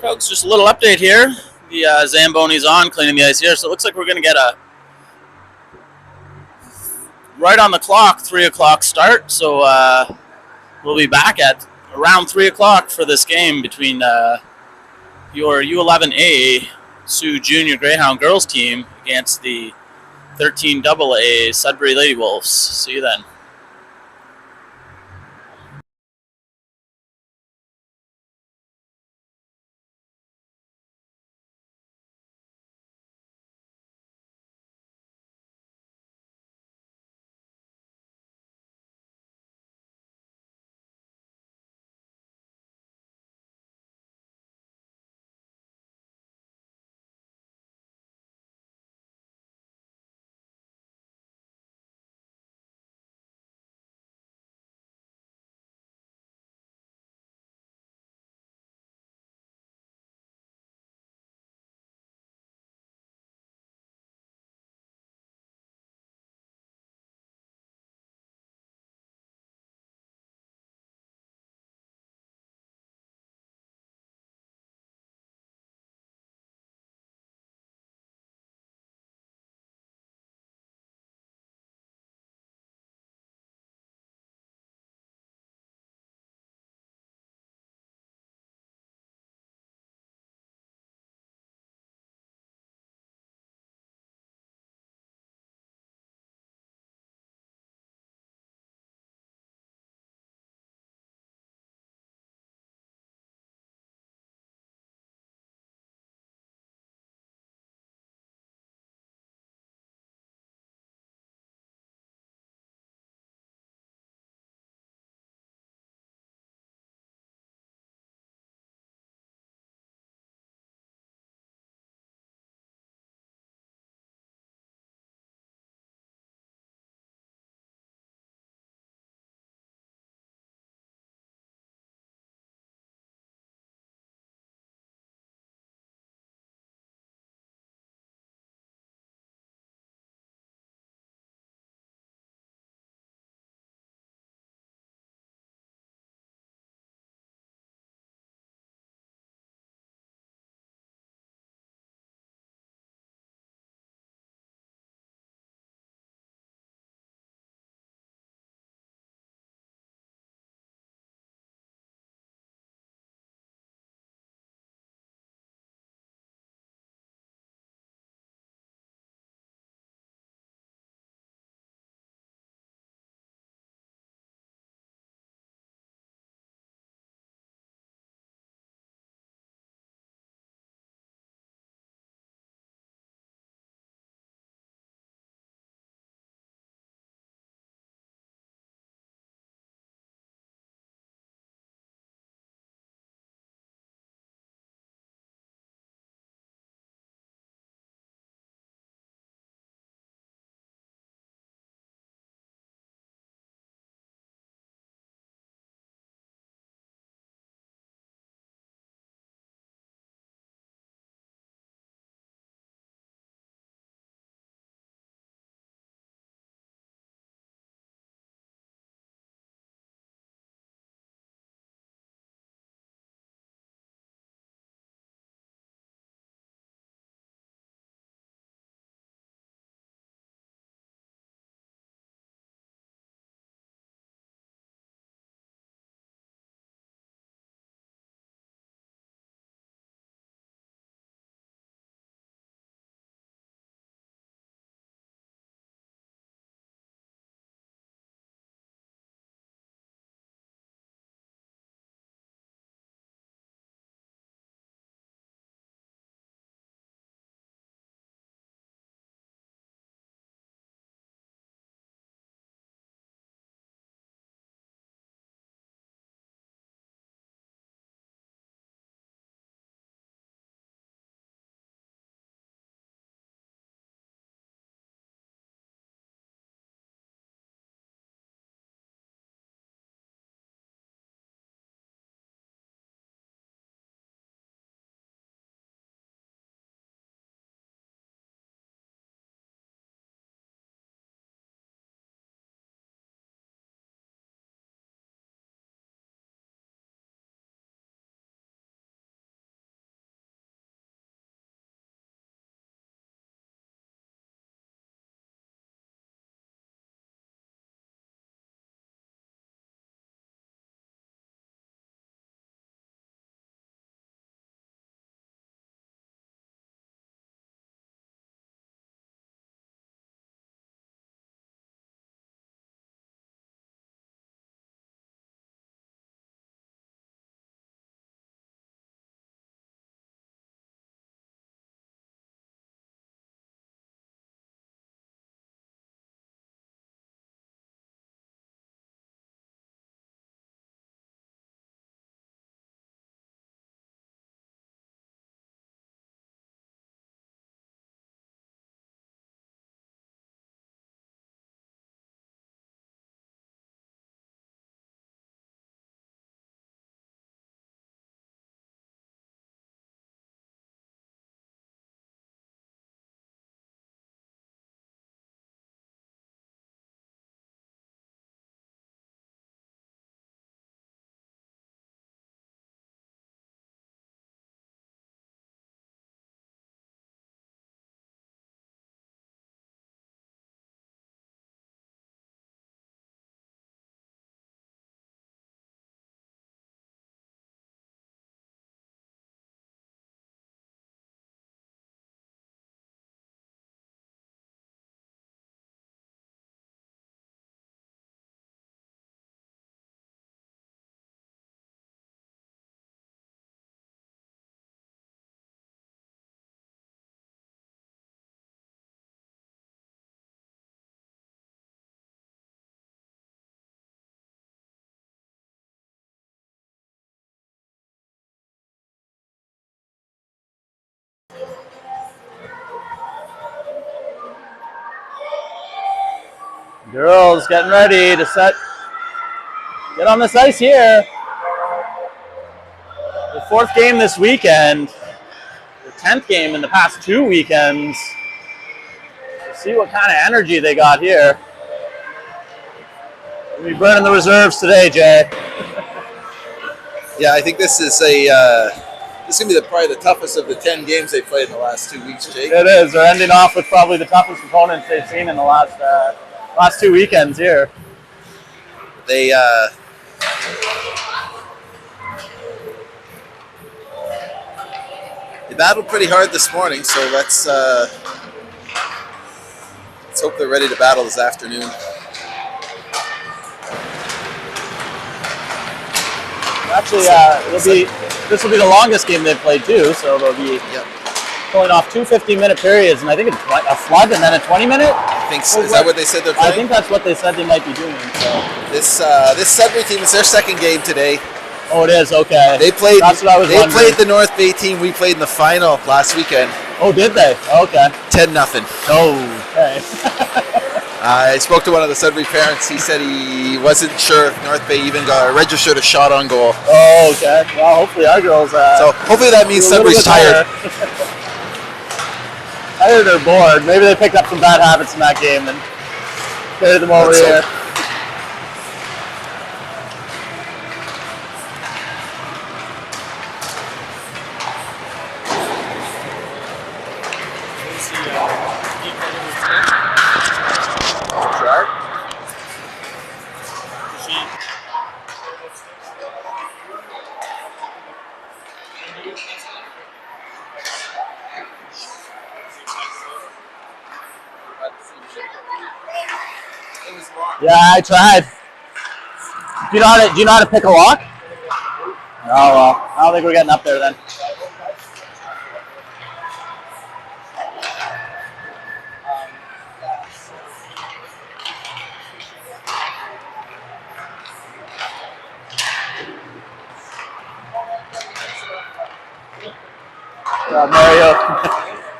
Folks, just a little update here. The Zamboni's on cleaning the ice here, so it looks like we're going to get a right on the clock 3 o'clock start. So we'll be back at around 3 o'clock for this game between your U13 A Soo Jr Greyhound Girls team against the U13 A Sudbury Lady Wolves. See you then. Girls getting ready to get on this ice here. The 4th game this weekend. The 10th game in the past 2 weekends. Let's see what kind of energy they got here. We'll be burning the reserves today, Jay. Yeah, I think this is this is gonna be probably the toughest of the 10 games they've played in the last 2 weeks, Jake. It is. They're ending off with probably the toughest opponents they've seen in the last 2 weekends here. They battled pretty hard this morning, so let's hope they're ready to battle this afternoon. Actually, this will be the longest game they've played too, so they'll be pulling off 2 15-minute periods, and I think it's a flood and then a 20-minute. I think so. Is that what they said they're playing? I think that's what they said they might be doing. So. This Sudbury team is their 2nd game today. Oh, it is? Okay. They played. That's what I was wondering. Played the North Bay team. We played in the final last weekend. Oh, did they? Okay. 10-0. Oh, okay. I spoke to one of the Sudbury parents. He said he wasn't sure if North Bay even got registered a shot on goal. Oh, okay. Well, hopefully our girls. So hopefully that means Sudbury's tired. Tired or bored. Maybe they picked up some bad habits in that game and carried them over here. Yeah, I tried. Do you know how to pick a lock? Oh well, I don't think we're getting up there then.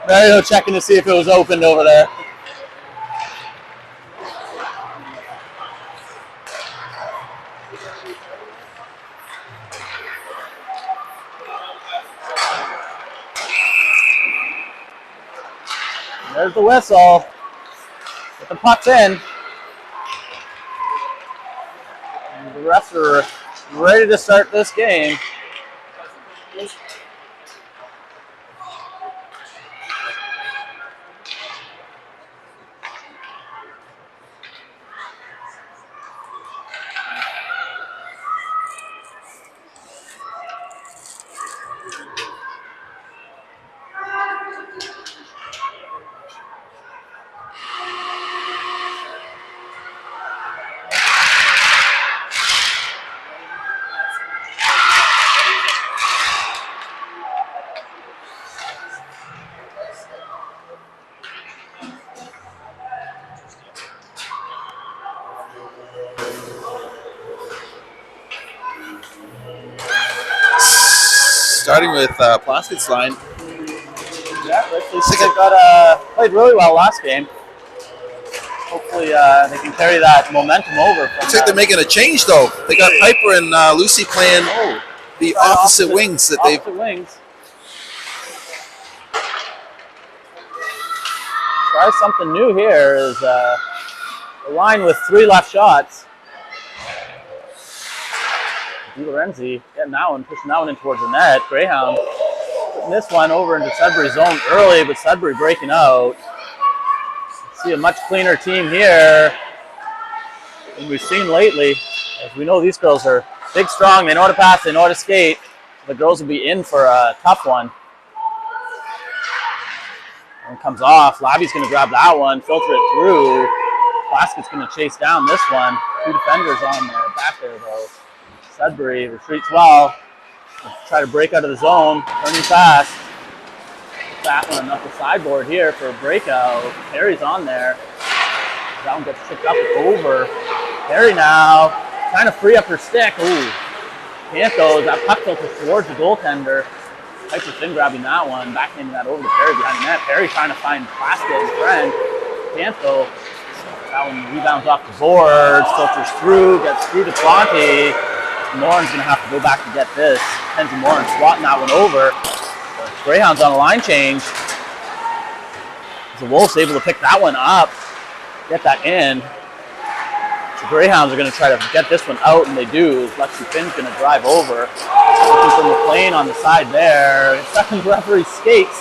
Mario checking to see if it was opened over there. There's the whistle. Get the puck's in. And the refs are ready to start this game. Starting with Plasket's line. Yeah, they played really well last game. Hopefully they can carry that momentum over. Looks like they're making a change though. They got Piper and Lucy playing the opposite wings that they've. Wings. Try something new here is a line with 3 left shots. Lorenzi getting that one, pushing that one in towards the net. Greyhound putting this one over into Sudbury's zone early, but Sudbury breaking out. See a much cleaner team here than we've seen lately. As we know, these girls are big, strong. They know how to pass. They know how to skate. The girls will be in for a tough one. One comes off. Labby's going to grab that one, filter it through. Plasket's going to chase down this one. 2 defenders on there, back there though. Sudbury retreats well. Try to break out of the zone, turning fast. That one up the sideboard here for a breakout. Perry's on there. That one gets tripped up over. Perry now trying to free up her stick. Ooh, can't go. That puck filters towards the goaltender. Piper Finn grabbing that one, backhanding that over to Perry behind the net. Perry trying to find Plaskett and friend. Can't go. That one rebounds off the boards, filters through, gets through to Conti. Morin's going to have to go back to get this. Kenzie Morin swatting that one over. The Greyhounds on a line change. The Wolves able to pick that one up, get that in. The Greyhounds are going to try to get this one out, and they do. Lexi Finn's going to drive over. Looking from McLean on the side there. Second referee skates.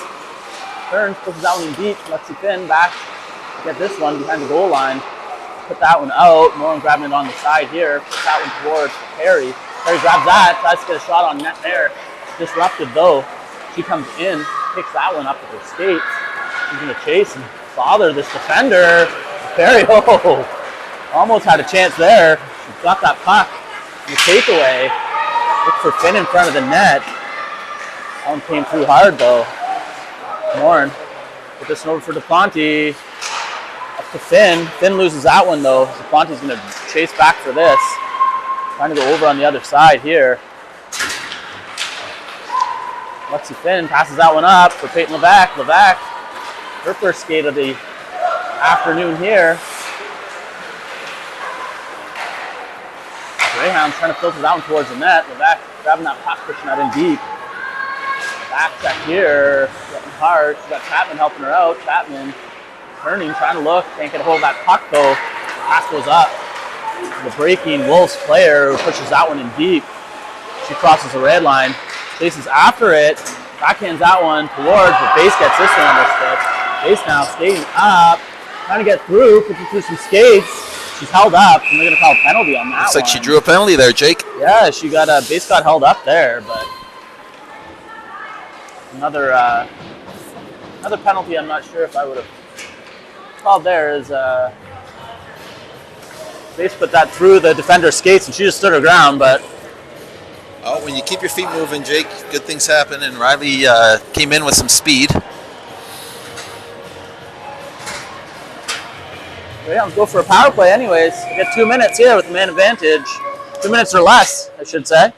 Turns, pushes that one in deep. Lexi Finn back to get this one behind the goal line. Put that one out. Morin grabbing it on the side here. Put that one towards Perry. Perry grabs that. Tries to get a shot on net there. Disrupted though. She comes in, picks that one up with her skates. She's going to chase and bother this defender. Perry, almost had a chance there. She got that puck in the takeaway. Looked for Finn in front of the net. That one came through hard though. Morin put this one over for DePonte. Up to Finn. Finn loses that one though. DePonte's going to chase back for this. Trying to go over on the other side here. Lexi Finn passes that one up for Peyton Levac. Levac, her first skate of the afternoon here. Greyhounds trying to filter that one towards the net. Levac grabbing that puck, pushing that in deep. Back check here, getting hard. She's got Chapman helping her out. Chapman turning, trying to look. Can't get a hold of that puck though. Pass goes up. The breaking Wolves player who pushes that one in deep. She crosses the red line. Chases after it. Backhands that one towards, but Base gets this one on her stick. Base now skating up. Trying to get through, pushing through some skates. She's held up, and they're going to call a penalty on that. Looks like she drew a penalty there, Jake. Yeah, she got Base got held up there, but another penalty. I'm not sure if I would have called there. Is Base put that through the defender's skates, and she just stood her ground. But when you keep your feet moving, Jake, good things happen. And Riley came in with some speed. Greyhounds go for a power play anyways. We get 2 minutes here with the man advantage. 2 minutes or less, I should say.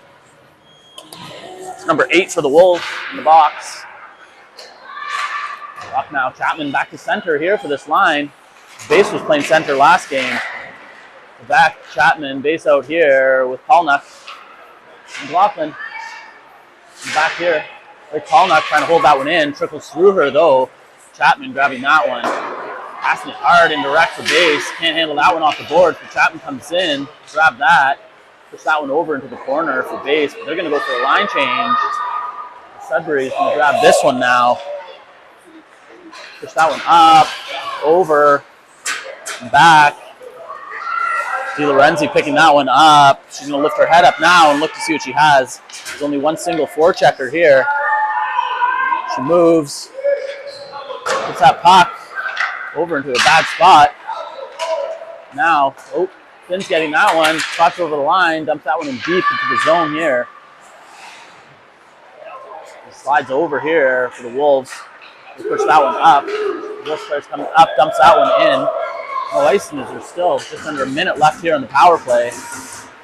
It's number 8 for the Wolves in the box. Up now, Chapman back to center here for this line. Base was playing center last game. Back, Chapman, Base out here with Paulnuck. McLaughlin back here. Rick Paulnuck trying to hold that one in. Trickles through her though. Chapman grabbing that one. Passing it hard and direct for Base. Can't handle that one off the board. So Chapman comes in, grab that, push that one over into the corner for Base. But they're going to go for a line change. Sudbury's going to grab this one now. Push that one up, over, back. DiLorenzi picking that one up. She's going to lift her head up now and look to see what she has. There's only one single forechecker here. She moves. Puts that puck over into a bad spot. Now, Finn's getting that one. Spots over the line. Dumps that one in deep into the zone here. Slides over here for the Wolves. They push that one up. The Wolves player's coming up. Dumps that one in. No ices are still just under a minute left here on the power play.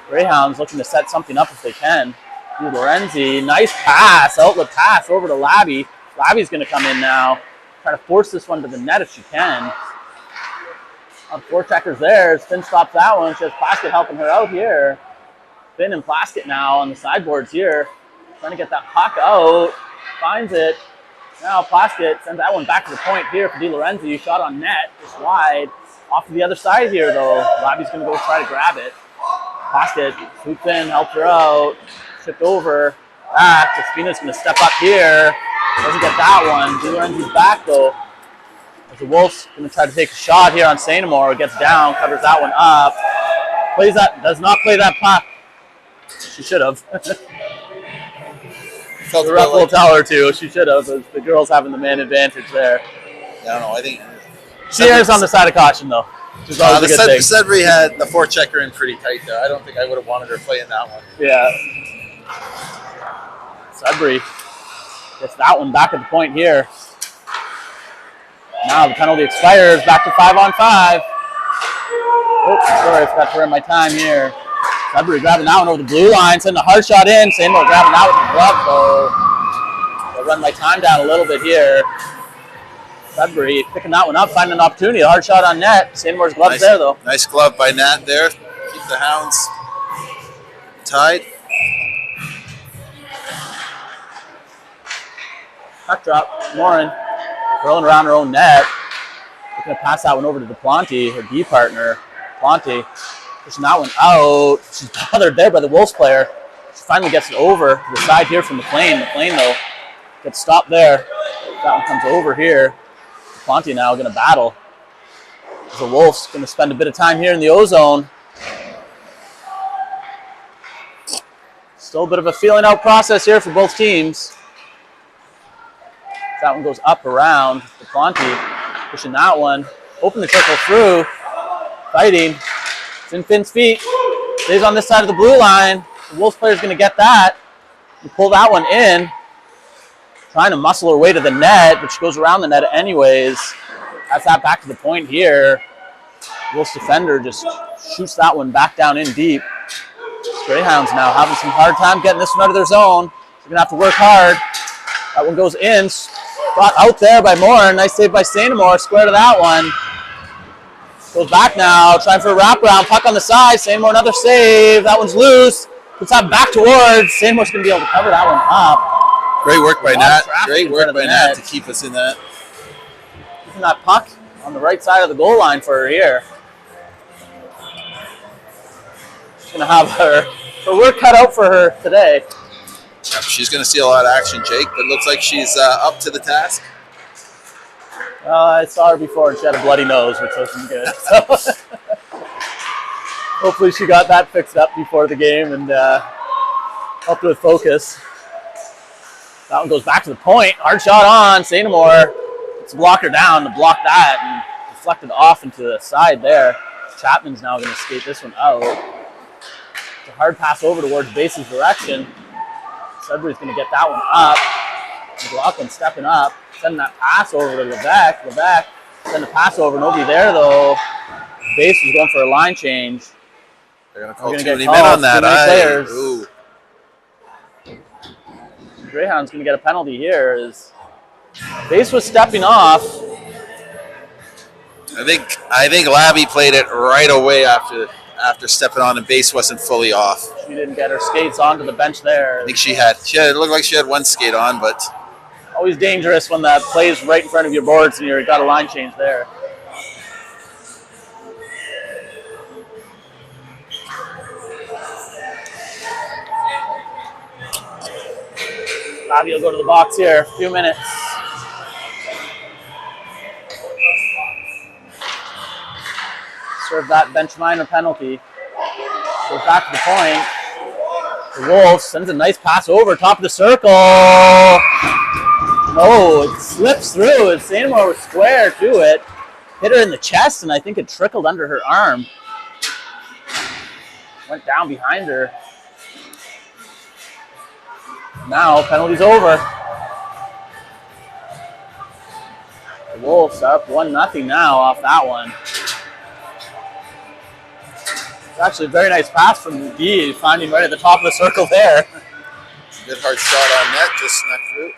Greyhounds looking to set something up if they can. Lorenzi, nice pass, outlet pass over to Labby. Labby's going to come in now. Try to force this one to the net if she can. Four checkers there. Finn stops that one. She has Plaskett helping her out here. Finn and Plaskett now on the sideboards here. Trying to get that puck out. Finds it. Now Plaskett sends that one back to the point here for DiLorenzi. Shot on net, just wide. Off to the other side here, though. Labby's going to go try to grab it. Plaskett swoops in, helps her out. Shipped over. Back. Espina's going to step up here. Doesn't get that one. DiLorenzi's back, though. As the Wolves going to try to take a shot here on St. Amor. Gets down, covers that one up. Plays that, does not play that puck. She should have. The ref will tell her to. She should have. The girls having the man advantage there. I don't know. I think she errs on the side of caution, though. Which is always a good thing. Sudbury had the forechecker in pretty tight there. I don't think I would have wanted her playing that one. Yeah. Sudbury gets that one back at the point here. Now the penalty expires. Back to 5-on-5. Oh, sorry, I forgot to run my time here. Sudbury grabbing that one over the blue line, sending a hard shot in. Sandmore grabbing that with the glove, though. I'll run my time down a little bit here. Sudbury picking that one up, finding an opportunity. A hard shot on net. St. Moore's gloves there, though. Nice glove by Nat there. Keep the Hounds tied. Puck drop. Morin rolling around her own net. Looking to pass that one over to DePlanty, her D partner. DePlanty pushing that one out. She's bothered there by the Wolves player. She finally gets it over to the side here from McLean. McLean, though, gets stopped there. That one comes over here. DePlanty now going to battle. The Wolves going to spend a bit of time here in the O-zone. Still a bit of a feeling out process here for both teams. That one goes up around. DePlanty pushing that one. Open the trickle through. Fighting. It's in Finn's feet. Stays on this side of the blue line. The Wolves player's going to get that. And pull that one in. Trying to muscle her way to the net, but she goes around the net anyways. That's that back to the point here. Wolves defender just shoots that one back down in deep. Greyhounds now having some hard time getting this one out of their zone. They're going to have to work hard. That one goes in. Brought out there by Moore. Nice save by St. Moore. Square to that one. Goes back now. Trying for a wraparound. Puck on the side. St. Moore another save. That one's loose. Puts that back towards. St. Moore's going to be able to cover that one up. Great work by Nat. Great work by Nat to keep us in that. Keeping that puck on the right side of the goal line for her here. She's going to have her work cut out for her today. Yep, she's going to see a lot of action, Jake, but looks like she's up to the task. I saw her before and she had a bloody nose, which wasn't good. So hopefully she got that fixed up before the game and helped with focus. That one goes back to the point. Hard shot on. St. Moore. It's a blocker down to block that and deflected off into the side there. Chapman's now going to skate this one out. It's a hard pass over towards base's direction. Sudbury's going to get that one up. McLaughlin stepping up. Sending that pass over to Levesque. Levesque send the pass over. Nobody there, though. Base was going for a line change. They're going to call too many men on that. Players. Greyhound's going to get a penalty here. As Base was stepping off. I think Labby played it right away after stepping on, and Base wasn't fully off. She didn't get her skates onto the bench there. I think she had. It looked like she had one skate on, but always dangerous when that plays right in front of your boards and you've got a line change there. Labby will go to the box here. A few minutes. Serve that bench minor penalty. Goes back to the point. The Wolves sends a nice pass over top of the circle. No, it slips through. And St. Moore was square to it. Hit her in the chest, and I think it trickled under her arm. Went down behind her. Now, penalty's over. The Wolves up 1-0 now off that one. It's actually a very nice pass from McGee, finding right at the top of the circle there. Good hard shot on net, just snuck through.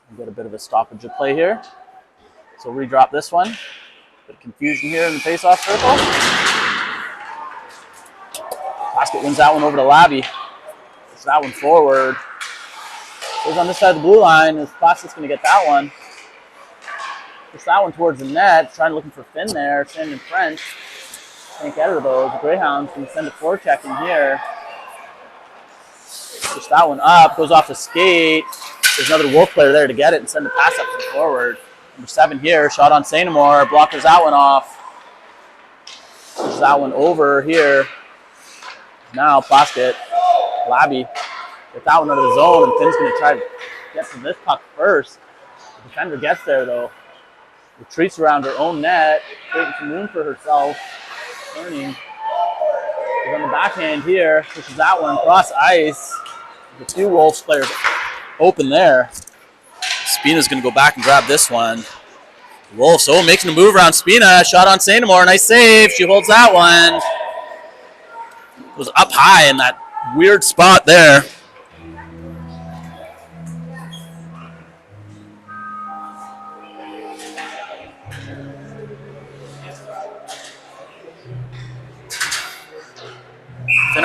We'll get a bit of a stoppage of play here. So redrop this one. Bit of confusion here in the face-off circle. Basket wins that one over to Labby. Puts that one forward. Goes on this side of the blue line. Plastick's going to get that one. Push that one towards the net. Looking for Finn there. Finn and French. Can't get her though. The Greyhounds can send a forecheck in here. Push that one up. Goes off the skate. There's another Wolf player there to get it and send the pass up to the forward. Number 7 here. Shot on St. Moore. Blockers that one off. Pushes that one over here. Now Plaskett. Labby. Get that one out of the zone, and Finn's going to try to get to this puck first. The defender gets there though. Retreats around her own net, creating some room for herself. Turning. She's on the backhand here. Pushes that one across ice. The 2 Wolves players open there. Spina's going to go back and grab this one. Wolves, making a move around Spina. Shot on St. Moore. Nice save. She holds that one. It was up high in that weird spot there.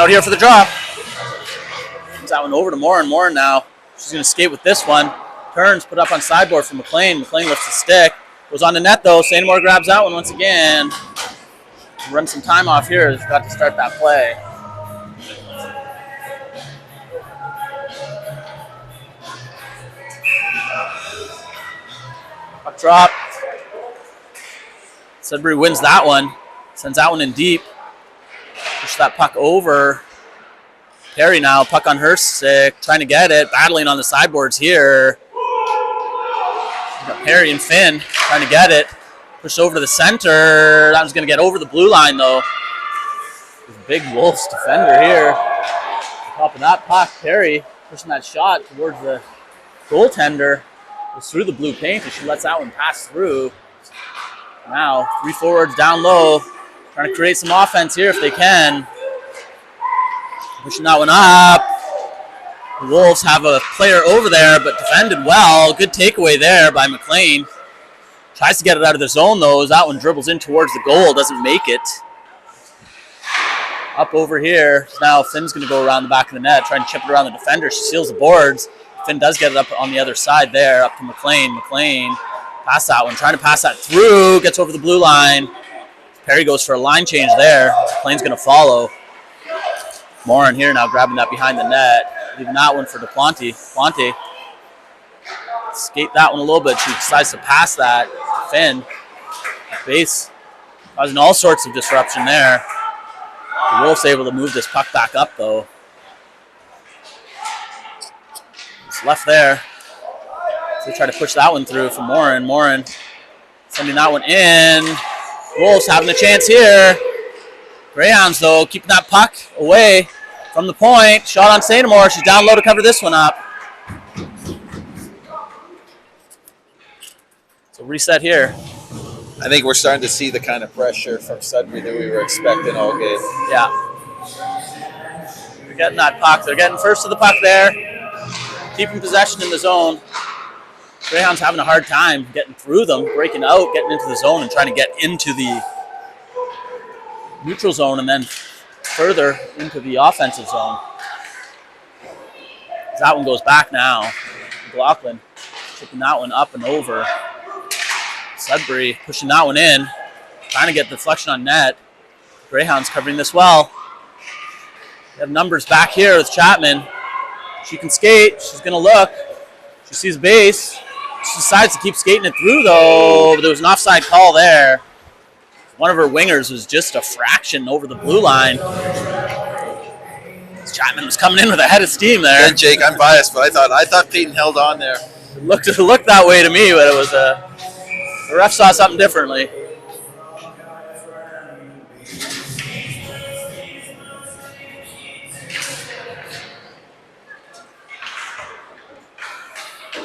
out here for the drop. Comes that one over to Morin. Morin now. She's going to skate with this one. Turns, put up on sideboard for McLean. McLean lifts the stick. Goes on the net, though. Sanamore grabs that one once again. Run some time off here. He's got to start that play. Puck drop. Sudbury wins that one. Sends that one in deep. Push that puck over. Perry now, puck on her stick, trying to get it, battling on the sideboards here. Got Perry and Finn trying to get it. Pushed over to the center. That was going to get over the blue line, though. Big Wolves defender here. Top of that puck, Perry pushing that shot towards the goaltender. Goes through the blue paint, and she lets that one pass through. Now, 3 forwards down low, trying to create some offense here if they can. Pushing that one up. The Wolves have a player over there, but defended well. Good takeaway there by McLean. Tries to get it out of the zone, though, as that one dribbles in towards the goal. Doesn't make it. Up over here. Now Finn's going to go around the back of the net, trying to chip it around the defender. She seals the boards. Finn does get it up on the other side there, up to McLean. McLean, pass that one, trying to pass that through. Gets over the blue line. Perry goes for a line change there. McLean's going to follow. Morin here now grabbing that behind the net. Leaving that one for DePlante. Plante skate that one a little bit. She decides to pass that. Finn. Base. Causing all sorts of disruption there. The Wolves able to move this puck back up, though. It's left there. So they try to push that one through for Morin. Morin sending that one in. Wolves having a chance here. Greyhounds, though, keeping that puck away from the point. Shot on Sanamore. She's down low to cover this one up. So reset here. I think we're starting to see the kind of pressure from Sudbury that we were expecting all game. Yeah. They're getting that puck. They're getting first to the puck there. Keeping possession in the zone. Greyhounds having a hard time getting through them, breaking out, getting into the zone, and trying to get into the neutral zone and then further into the offensive zone. That one goes back now. McLaughlin chipping that one up and over. Sudbury pushing that one in, trying to get deflection on net. Greyhounds covering this well. We have numbers back here with Chapman. She can skate. She's going to look. She sees base. She decides to keep skating it through, though. But there was an offside call there. One of her wingers was just a fraction over the blue line. Chapman was coming in with a head of steam there. Again, Jake, I'm biased, but I thought Peyton held on there. It looked that way to me, but it was the ref saw something differently.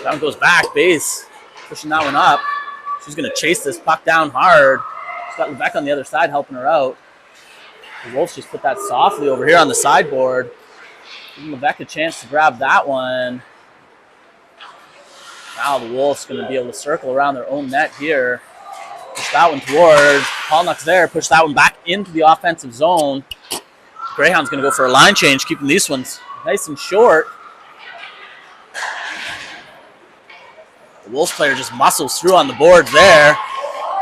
That one goes back, base, pushing that one up. She's going to chase this puck down hard. She's got Levesque on the other side helping her out. The Wolves just put that softly over here on the sideboard. Giving Levesque a chance to grab that one. Now the Wolves going to be able to circle around their own net here. Push that one towards Polnuck's there. Push that one back into the offensive zone. Greyhound's going to go for a line change, keeping these ones nice and short. The Wolves player just muscles through on the boards there.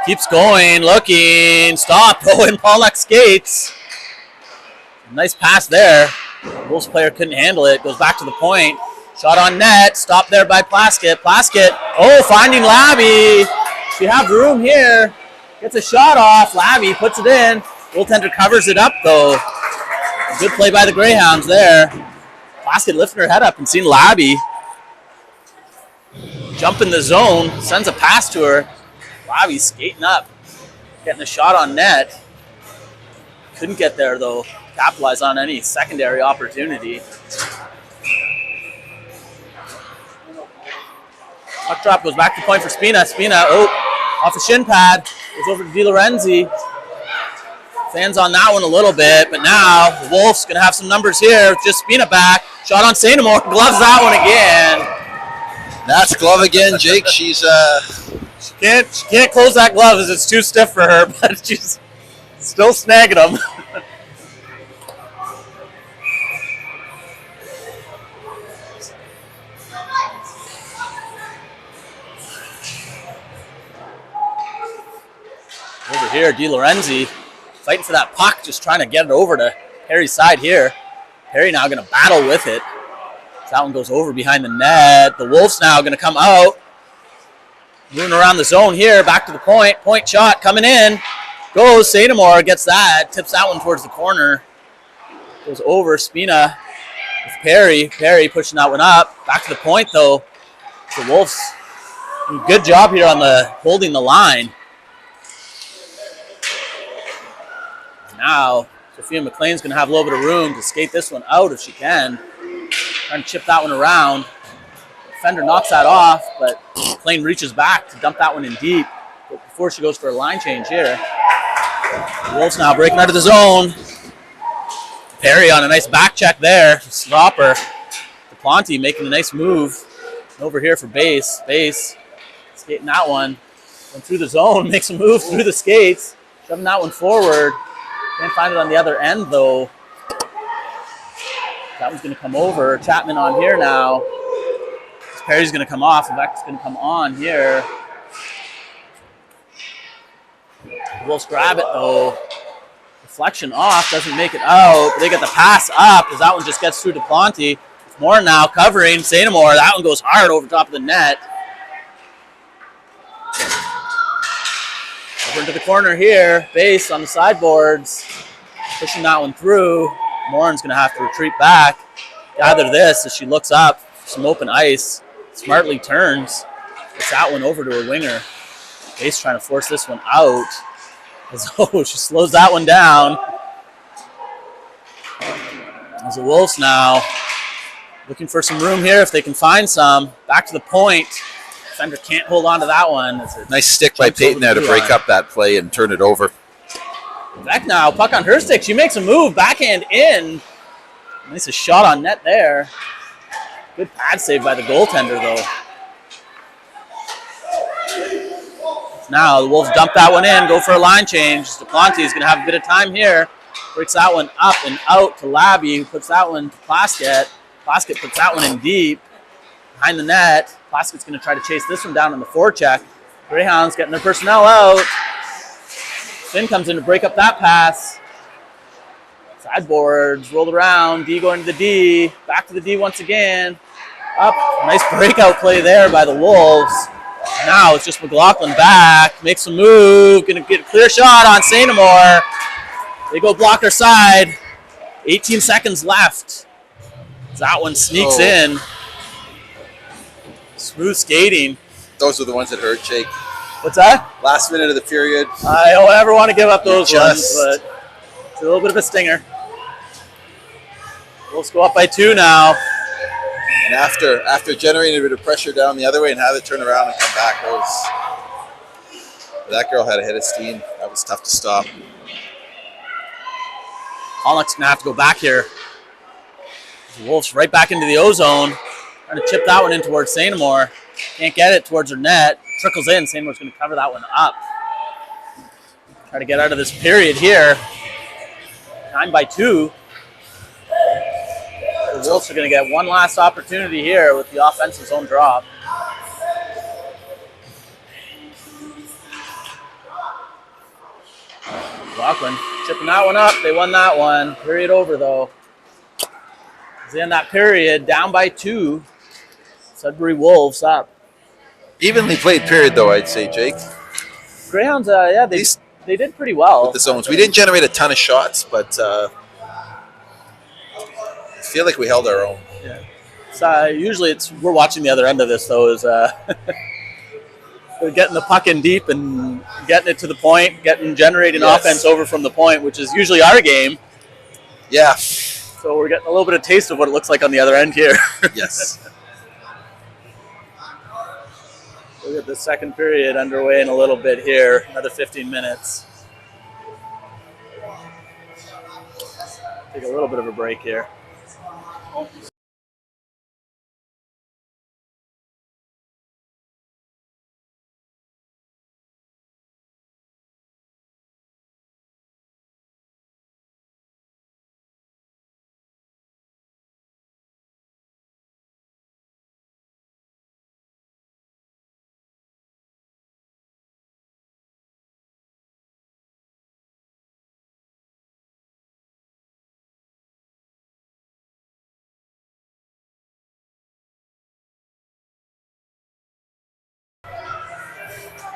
Keeps going, looking, stop, and Polnuck skates. Nice pass there. The Wolves player couldn't handle it. Goes back to the point. Shot on net. Stopped there by Plaskett. Plaskett, finding Labby. She have room here. Gets a shot off. Labby puts it in. Goaltender covers it up, though. Good play by the Greyhounds there. Plaskett lifting her head up and seeing Labby jump in the zone. Sends a pass to her. Labby skating up. Getting a shot on net. Couldn't get there, though. Capitalize on any secondary opportunity. Puck drop goes back to point for Spina. Spina, off the shin pad. Goes over to Di Lorenzi. Fans on that one a little bit, but now the Wolves going to have some numbers here. Just Spina back. Shot on Sanamore. Gloves that one again. That's glove again, Jake. She's She can't close that glove as it's too stiff for her, but she's still snagging them. Over here, DiLorenzi fighting for that puck, just trying to get it over to Perry's side here. Perry now going to battle with it. So that one goes over behind the net. The Wolves now going to come out. Moving around the zone here, back to the point. Point shot coming in. Goes, Sadamore gets that. Tips that one towards the corner. Goes over, Spina with Perry. Perry pushing that one up. Back to the point, though. The Wolves do a good job here on the holding the line. Now, Sophia McLean's going to have a little bit of room to skate this one out if she can. Trying to chip that one around. Defender knocks that off, but McLean reaches back to dump that one in deep. But before she goes for a line change here. The Wolves now breaking out of the zone. Perry on a nice back check there. Stopper. DePlanty making a nice move. Over here for base. Base skating that one. Going through the zone. Makes a move through the skates. Shoving that one forward. Can't find it on the other end, though. That one's going to come over. Chapman on here now. Perry's going to come off. In fact, it's going to come on here. The Wolves grab it, though. Deflection off. Doesn't make it out. But they get the pass up as that one just gets through to Planty. More now covering Sadamore. That one goes hard over top of the net. Over into the corner here. Base on the sideboards. Pushing that one through. Morin's going to have to retreat back. Gather this as she looks up. Some open ice. Smartly turns. Gets that one over to her winger. Base trying to force this one out. As she slows that one down. As the Wolves now looking for some room here if they can find some. Back to the point. Defender can't hold on to that one. Nice stick by Peyton there to break up that play and turn it over. Back now, puck on her stick. She makes a move, backhand in. Nice shot on net there. Good pad save by the goaltender, though. Now the Wolves dump that one in, go for a line change. DePlanty is going to have a bit of time here. Breaks that one up and out to Labby, who puts that one to Plaskett. Plaskett puts that one in deep, behind the net. Plaskett's going to try to chase this one down on the forecheck. Greyhounds getting their personnel out. Finn comes in to break up that pass. Sideboards, rolled around. D going to the D. Back to the D once again. Up. Nice breakout play there by the Wolves. Now it's just McLaughlin back. Makes a move. Going to get a clear shot on Sadamore. They go blocker side. 18 seconds left. That one sneaks in. Smooth skating. Those are the ones that hurt, Jake. What's that? Last minute of the period. I don't ever want to give up those ones, but it's a little bit of a stinger. Wolves go up by 2 now. And after generating a bit of pressure down the other way and have it turn around and come back, that girl had a head of steam. That was tough to stop. Pollock's going to have to go back here. The Wolves right back into the O-zone. Trying to chip that one in towards Sadamore. Can't get it towards her net. Trickles in. Sadamore's going to cover that one up. Try to get out of this period here. 9 by 2. The Wolves are going to get one last opportunity here with the offensive zone drop. Lachlan chipping that one up. They won that one. Period over, though. As they end that period, down by 2. Sudbury Wolves up. Evenly played period, though, I'd say, Jake. Greyhounds, yeah, they did pretty well. With the zones. We didn't generate a ton of shots, but I feel like we held our own. Yeah. So, usually we're watching the other end of this, though, is getting the puck in deep and getting it to the point, generating offense over from the point, which is usually our game. Yeah. So we're getting a little bit of taste of what it looks like on the other end here. Yes. We'll get the second period underway in a little bit here, another 15 minutes. Take a little bit of a break here.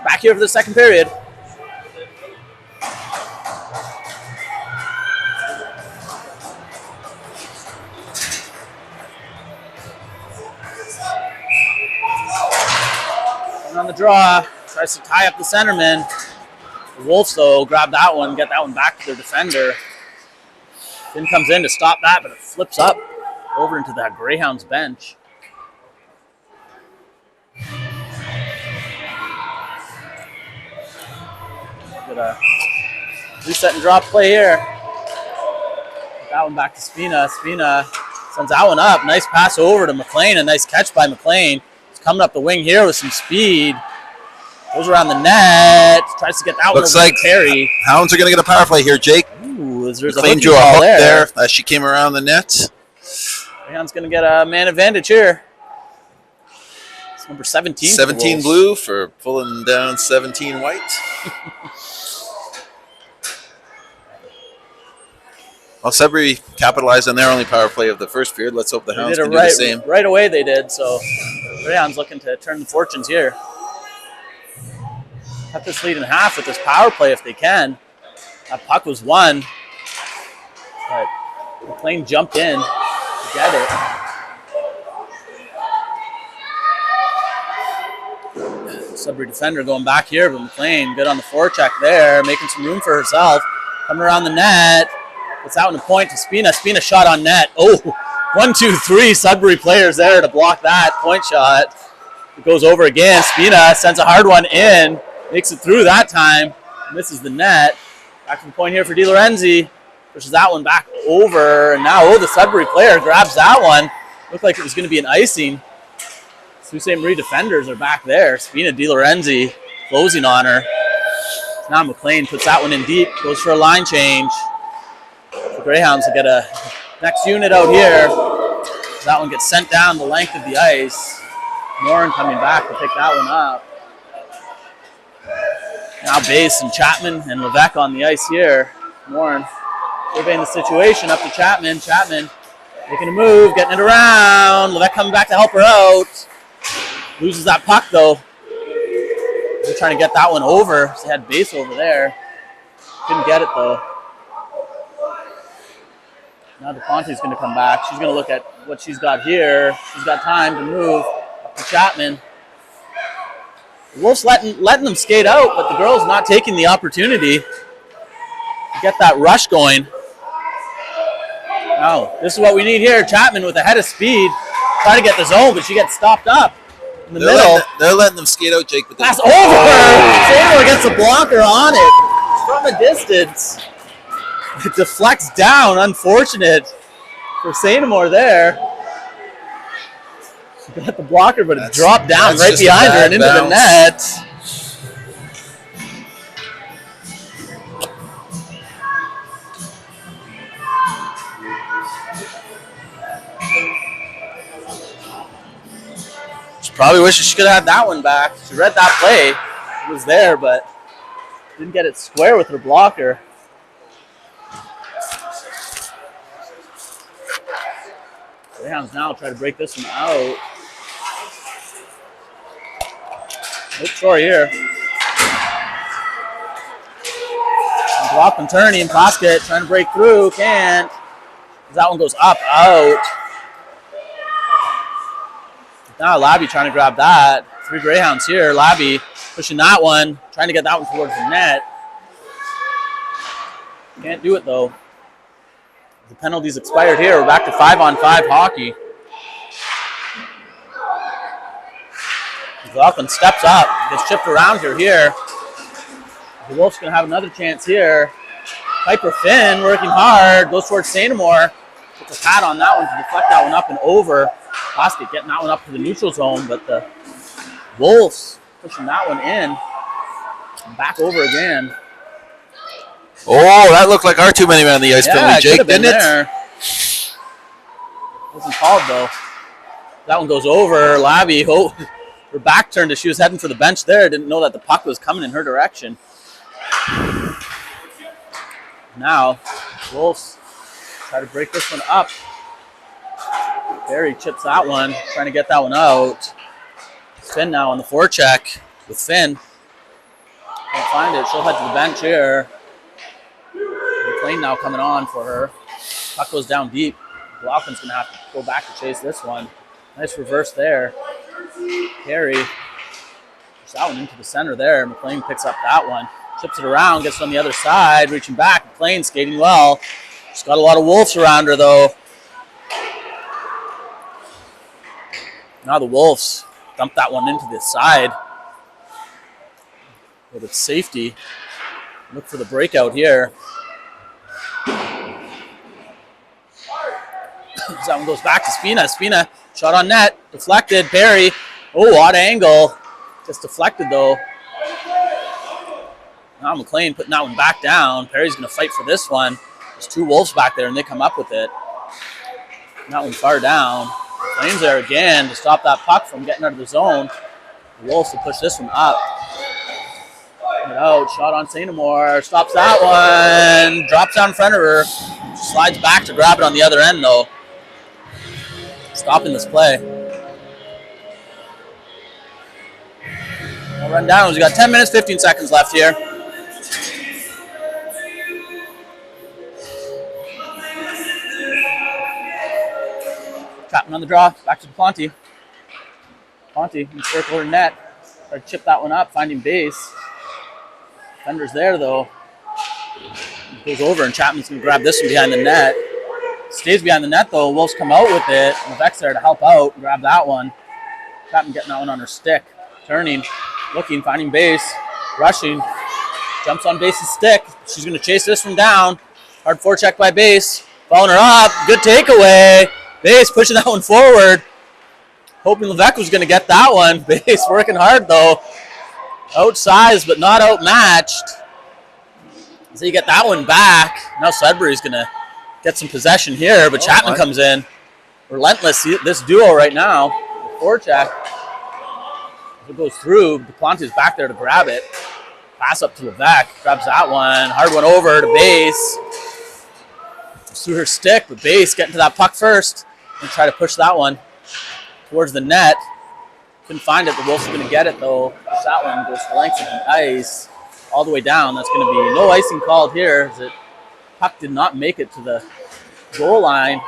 Back here for the second period. On the draw, tries to tie up the centerman. The Wolves, though, grab that one, get that one back to their defender. Finn comes in to stop that, but it flips up over into that Greyhounds bench. Get a reset and drop play here. Get that one back to Spina. Spina sends that one up. Nice pass over to McLean. A nice catch by McLean. He's coming up the wing here with some speed. Goes around the net. Tries to get that one. Looks like Terry. Hounds are going to get a power play here, Jake. Ooh, there's a McLean drew a hook there as she came around the net. Greyhound's going to get a man advantage here. It's number 17. 17 blue for pulling down 17 white. Well, Sudbury capitalized on their only power play of the first period. Let's hope the Hounds can do the same. Right away they did, so Greyhounds looking to turn the fortunes here. Cut this lead in half with this power play if they can. That puck was won, but McLean jumped in to get it. Sudbury defender going back here, but McLean good on the forecheck there, making some room for herself. Coming around the net. It's out in the point to Spina. Spina shot on net. Oh, 1, 2, 3 Sudbury players there to block that point shot. It goes over again. Spina sends a hard one in. Makes it through that time. Misses the net. Back to the point here for DiLorenzi. Pushes that one back over. And now, the Sudbury player grabs that one. Looked like it was going to be an icing. Sault Ste. Marie defenders are back there. Spina, DiLorenzi closing on her. Now McLean puts that one in deep. Goes for a line change. The Greyhounds will get a next unit out here. That one gets sent down the length of the ice. Morin coming back to pick that one up. Now Bass and Chapman and Levesque on the ice here. Morin surveying the situation up to Chapman. Chapman making a move, getting it around. Levesque coming back to help her out. Loses that puck though. They're trying to get that one over. They had Bass over there. Couldn't get it though. Now DePonte's going to come back. She's going to look at what she's got here. She's got time to move up to Chapman. The Wolves letting them skate out, but the girls not taking the opportunity to get that rush going. Now, this is what we need here. Chapman with a head of speed. Try to get the zone, but she gets stopped up in the middle. They're letting them skate out, Jake. Pass over! Samuel gets a blocker on it from a distance. It deflects down, unfortunate for Sainamore there. She got the blocker, but it dropped down right behind her and into the net. She probably wishes she could have had that one back. She read that play. It was there, but didn't get it square with her blocker. Greyhounds now try to break this one out. Oops, sorry here. McLaughlin turning, Plaskett trying to break through, can't. That one goes up, out. Now Labby trying to grab that. 3 Greyhounds here. Labby pushing that one, trying to get that one towards the net. Can't do it though. The penalties expired here. We're back to 5-on-5 hockey. McLaughlin steps up, gets chipped around here. The Wolves going to have another chance here. Piper Finn working hard, goes towards Sainamore. Puts a pad on that one to deflect that one up and over. Plaskett getting that one up to the neutral zone, but the Wolves pushing that one in. And back over again. Oh, that looked like our too many men on the ice penalty, Jake, didn't it? There. Wasn't called though. That one goes over. Labby, her back turned as she was heading for the bench there. Didn't know that the puck was coming in her direction. Now, Wolves try to break this one up. Barry chips that one, trying to get that one out. Finn now on the forecheck with Finn. Can't find it. She'll head to the bench here. McLean now coming on for her. Puck goes down deep. Glaucon's going to have to go back to chase this one. Nice reverse there. Carey. Push that one into the center there. McLean picks up that one. Chips it around, gets it on the other side, reaching back. McLean skating well. She's got a lot of Wolves around her, though. Now the Wolves dump that one into the side. With its safety. Look for the breakout here. That one goes back to Spina. Spina, shot on net, deflected. Perry, oh, odd angle. Just deflected, though. Now McLean putting that one back down. Perry's going to fight for this one. There's two Wolves back there, and they come up with it. And that one far down. McLean's there again to stop that puck from getting out of the zone. The Wolves will push this one up. Get out, shot on St. Amour. Stops that one. Drops down in front of her. Slides back to grab it on the other end, though. Stopping this play. I'll run down. We've got 10 minutes, 15 seconds left here. Chapman on the draw. Back to Ponte. Ponte in circle her net. Try to chip that one up, finding base. Fender's there, though. Goes over, and Chapman's going to grab this one behind the net. Stays behind the net, though. Wolves come out with it. Levesque's there to help out. Grab that one. Chapman getting that one on her stick. Turning. Looking. Finding base. Rushing. Jumps on base's stick. She's going to chase this one down. Hard forecheck by base. Following her up. Good takeaway. Base pushing that one forward. Hoping Levesque was going to get that one. Base working hard, though. Outsized, but not outmatched. So you get that one back. Now Sudbury's going to get some possession here, but Chapman comes in. Relentless, this duo right now. Forecheck. It goes through. Duplante's back there to grab it. Pass up to Levesque. Grabs that one. Hard one over to base. Through her stick, but base getting to that puck first. And try to push that one towards the net. Couldn't find it. The Wolves are going to get it, though. That one goes the length of the ice all the way down. That's going to be no icing called here, as the puck did not make it to the goal line.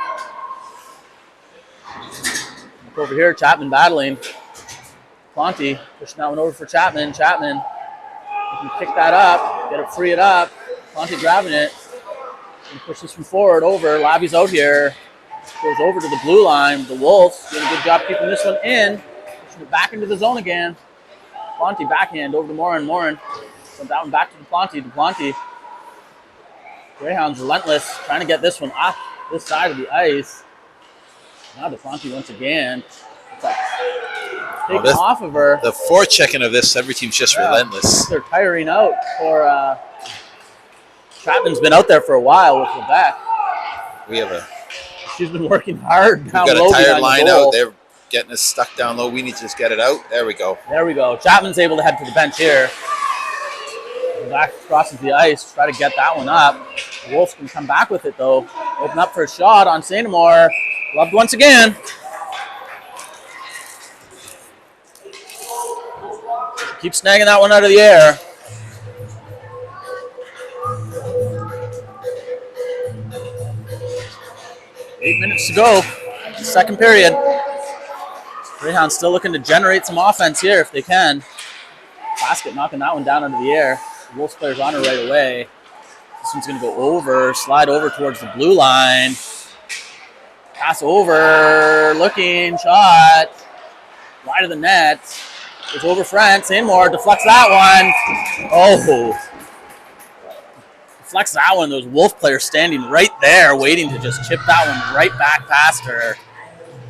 Look over here, Chapman battling. Ponte pushing that one over for Chapman. Chapman can pick that up, free it up. Ponte grabbing it. And push this one forward over. Labby's out here. Goes over to the blue line. The Wolves doing a good job keeping this one in. Pushing it back into the zone again. Ponte backhand over to Morin. Morin sent that one back to Duplanti. Duplanti. Greyhounds relentless, trying to get this one off this side of the ice. Now Duplanti once again. Taking off of her. The forechecking of this, every team's just relentless. They're tiring out for Chapman's been out there for a while with Quebec. She's been working hard down low. We've got a tired line out. They're getting us stuck down low. We need to just get it out. There we go. There we go. Chapman's able to head to the bench here. Back crosses the ice, try to get that one up. The Wolves can come back with it, though. Open up for a shot on St. Amour. Loved once again. Keep snagging that one out of the air. Eight minutes to go. Second period. Greyhounds still looking to generate some offense here if they can. Basket knocking that one down into the air. The Wolves player's on her right away. This one's going to go over, slide over towards the blue line. Pass over, looking, shot. Wide of the net. Goes over front. St. Amour deflects that one. Oh. Deflects that one. Those Wolf players standing right there waiting to just chip that one right back past her.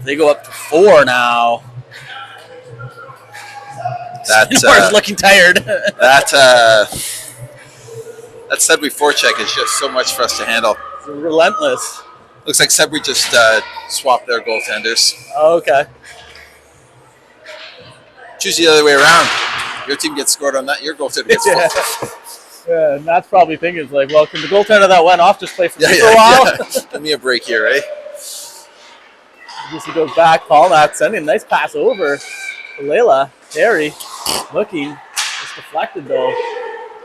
They go up to 4 now. That's looking tired. That Sudbury forecheck is just so much for us to handle. It's relentless. Looks like Sudbury just swapped their goaltenders. Oh, okay. Choose the other way around. Your team gets scored on that. Your goaltender gets scored. Yeah, and Matt's probably thinking, like, well, can the goaltender that went off just play for me for a while? Yeah. Give me a break here, eh? He goes back. Paul Matt sending a nice pass over to Layla. Terry looking. It's deflected, though.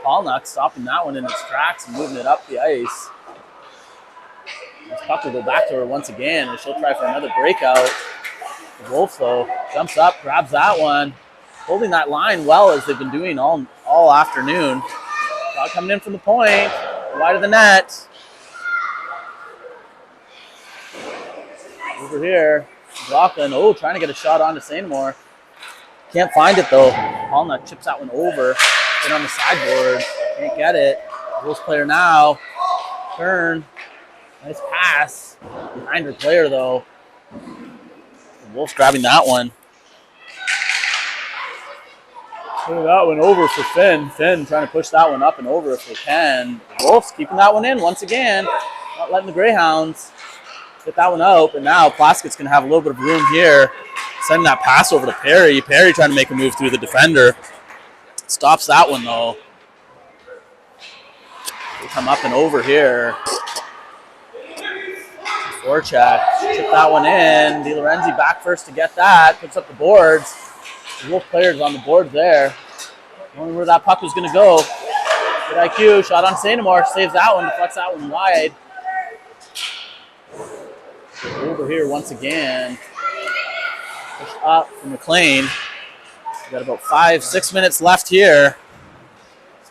Paulnuck stopping that one in its tracks and moving it up the ice. This puck will go back to her once again, and she'll try for another breakout. The Wolves, though, jumps up, grabs that one, holding that line well as they've been doing all afternoon. Shot coming in from the point, wide of the net. Over here, Rockland, trying to get a shot onto Sainamore. Can't find it, though. Paulnuck chips that one over. Get on the sideboard. Can't get it. Wolves player now. Turn. Nice pass. Behind her player, though. The Wolves grabbing that one. Putting that one over for Finn. Finn trying to push that one up and over if they can. The Wolves keeping that one in once again. Not letting the Greyhounds get that one out. But now Plaskett's going to have a little bit of room here. Sending that pass over to Perry. Perry trying to make a move through the defender. Stops that one, though. They come up and over here. Forecheck. Chip that one in. Di Lorenzi back first to get that. Puts up the boards. The Wolf players on the board there. Wondering where that puck was going to go. Good IQ. Shot on Sainamore. Saves that one. Deflects that one wide. Over here once again. Pushed up from McLean. We've got about 5-6 minutes left here.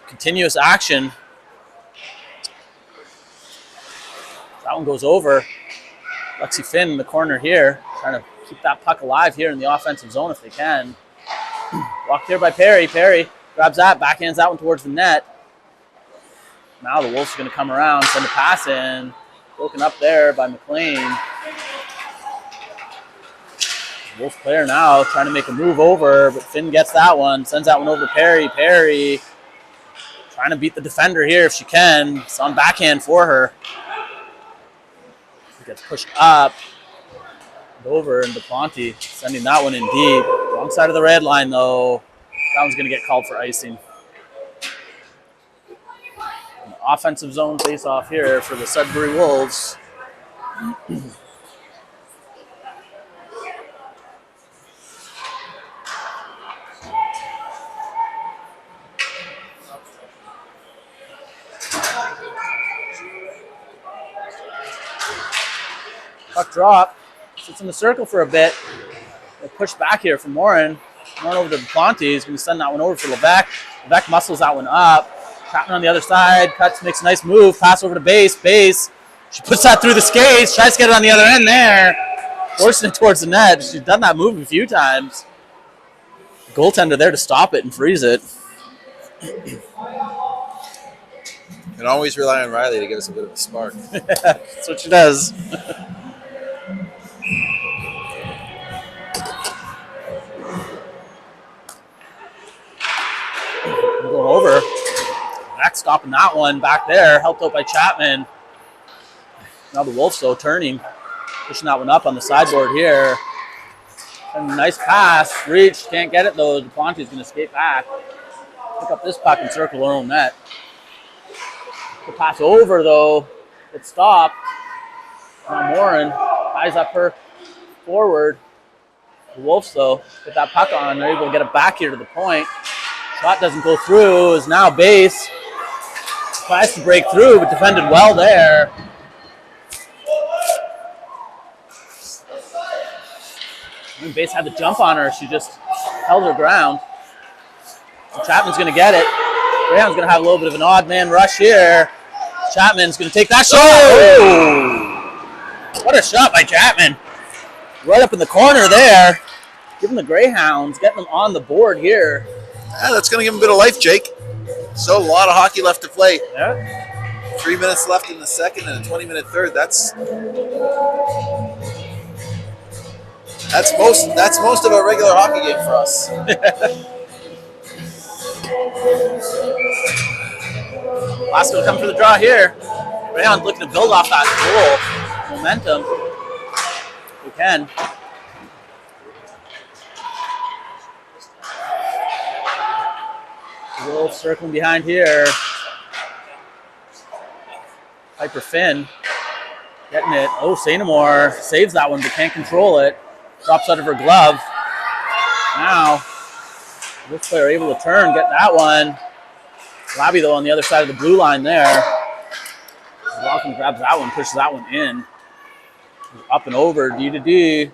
Continuous action. That one goes over. Lexi Finn in the corner here. Trying to keep that puck alive here in the offensive zone if they can. Blocked here by Perry. Perry grabs that, backhands that one towards the net. Now the Wolves are going to come around, send a pass in. Broken up there by McLean. Wolf player now trying to make a move over, but Finn gets that one, sends that one over to Perry. Perry trying to beat the defender here if she can. It's on backhand for her. She gets pushed up and over, and DePonte sending that one in deep. Wrong side of the red line, though. That one's going to get called for icing. An offensive zone face-off here for the Sudbury Wolves. Puck drop, sits in the circle for a bit. They push back here from Morin. Morin over to DePonte. He's going to send that one over for Levesque. Levesque muscles that one up. Chapman on the other side. Cuts, makes a nice move. Pass over to Base. Base. She puts that through the skates. Tries to get it on the other end there. Forcing it towards the net. She's done that move a few times. Goaltender there to stop it and freeze it. And always rely on Riley to give us a bit of a spark. That's what she does. Going over. Back stopping that one back there. Helped out by Chapman. Now the Wolves, though, turning. Pushing that one up on the sideboard here. And a nice pass. Reached. Can't get it, though. DePonte's going to skate back. Pick up this puck and circle her own net. The pass over, though. It stopped. Now Morin ties up her forward. The Wolves, though, get that puck on. They're able to get it back here to the point. Shot doesn't go through. Is now Base. Tries to break through, but defended well there. When Base had the jump on her, she just held her ground. So Chapman's going to get it. Greyhound's going to have a little bit of an odd man rush here. Chapman's going to take that shot. Oh! What a shot by Chapman. Right up in the corner there. Giving the Greyhounds, getting them on the board here. Yeah, that's going to give them a bit of life, Jake. So a lot of hockey left to play. Yeah. 3 minutes left in the second and a 20-minute third. That's most of a regular hockey game for us. Last will come for the draw here. Greyhounds looking to build off that goal momentum. We can. Wolves circling behind here. Piper Finn getting it. Oh, Sainamore saves that one but can't control it. Drops out of her glove. Now, Wolves player able to turn, get that one. Labby, though, on the other side of the blue line there. McLaughlin grabs that one, pushes that one in. Up and over, D to D.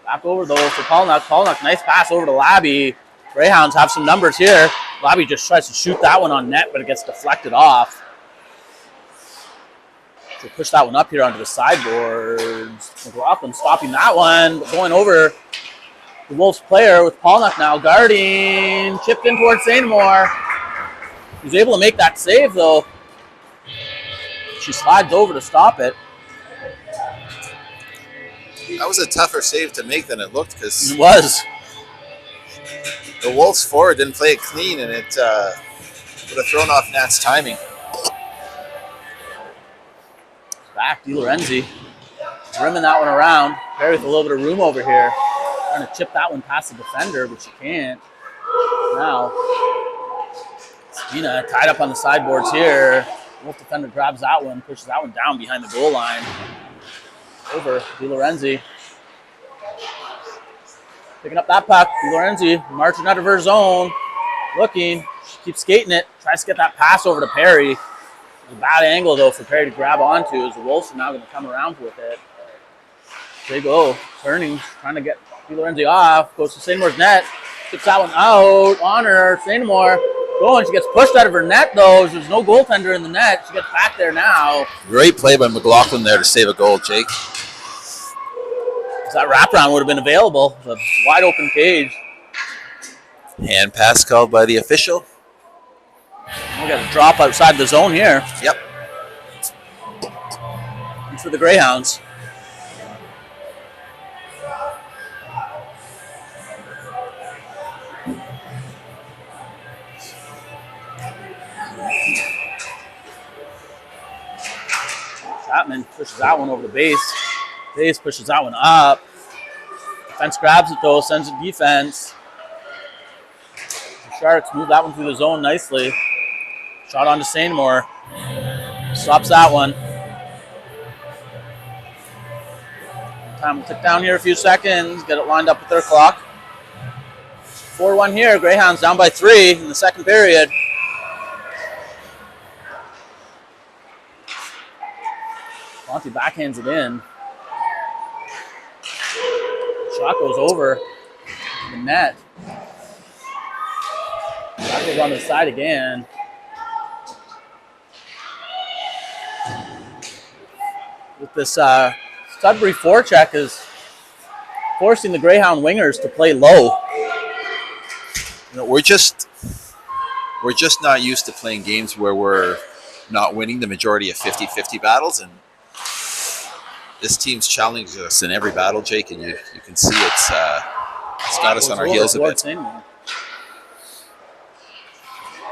Back over, though, for Polnuck. Polnuck, nice pass over to Labby. Greyhounds have some numbers here. Labby just tries to shoot that one on net, but it gets deflected off. So push that one up here onto the sideboards. McLaughlin stopping that one, but going over the Wolves player with Polnuck now guarding. Chipped in towards St. Moore. He's able to make that save, though. She slides over to stop it. That was a tougher save to make than it looked because it was. The Wolves forward didn't play it clean, and it would have thrown off Nat's timing. Back, DiLorenzi. Rimming that one around. Perry with a little bit of room over here. Trying to chip that one past the defender, but she can't. Now, Spina tied up on the sideboards here. Wolf defender grabs that one, pushes that one down behind the goal line. Over, DiLorenzi. Picking up that puck, DiLorenzi marching out of her zone. Looking, she keeps skating it. Tries to get that pass over to Perry. It's a bad angle, though, for Perry to grab onto as the Wolves are now going to come around with it. They go, turning, trying to get DiLorenzi off. Goes to St. Moore's net. Tips that one out on her. St. Moore going. She gets pushed out of her net, though. There's no goaltender in the net. She gets back there now. Great play by McLaughlin there to save a goal, Jake. That wraparound would have been available. It's a wide open cage. Hand pass called by the official. We got a drop outside the zone here. Yep. And for the Greyhounds. Chapman pushes that one over the base. Base pushes that one up. Defense grabs it, though, sends it defense. The Sharks move that one through the zone nicely. Shot on to St. Moore. Stops that one. Time will tick down here a few seconds. Get it lined up with their clock. 4-1 here. Greyhounds down by 3 in the second period. Monty backhands it in. Shot goes over the net. Shot goes on the side again. With this Sudbury forecheck is forcing the Greyhound wingers to play low. You know, we're just not used to playing games where we're not winning the majority of 50-50 battles, and this team's challenged us in every battle, Jake, and you can see it's got us on our heels a bit.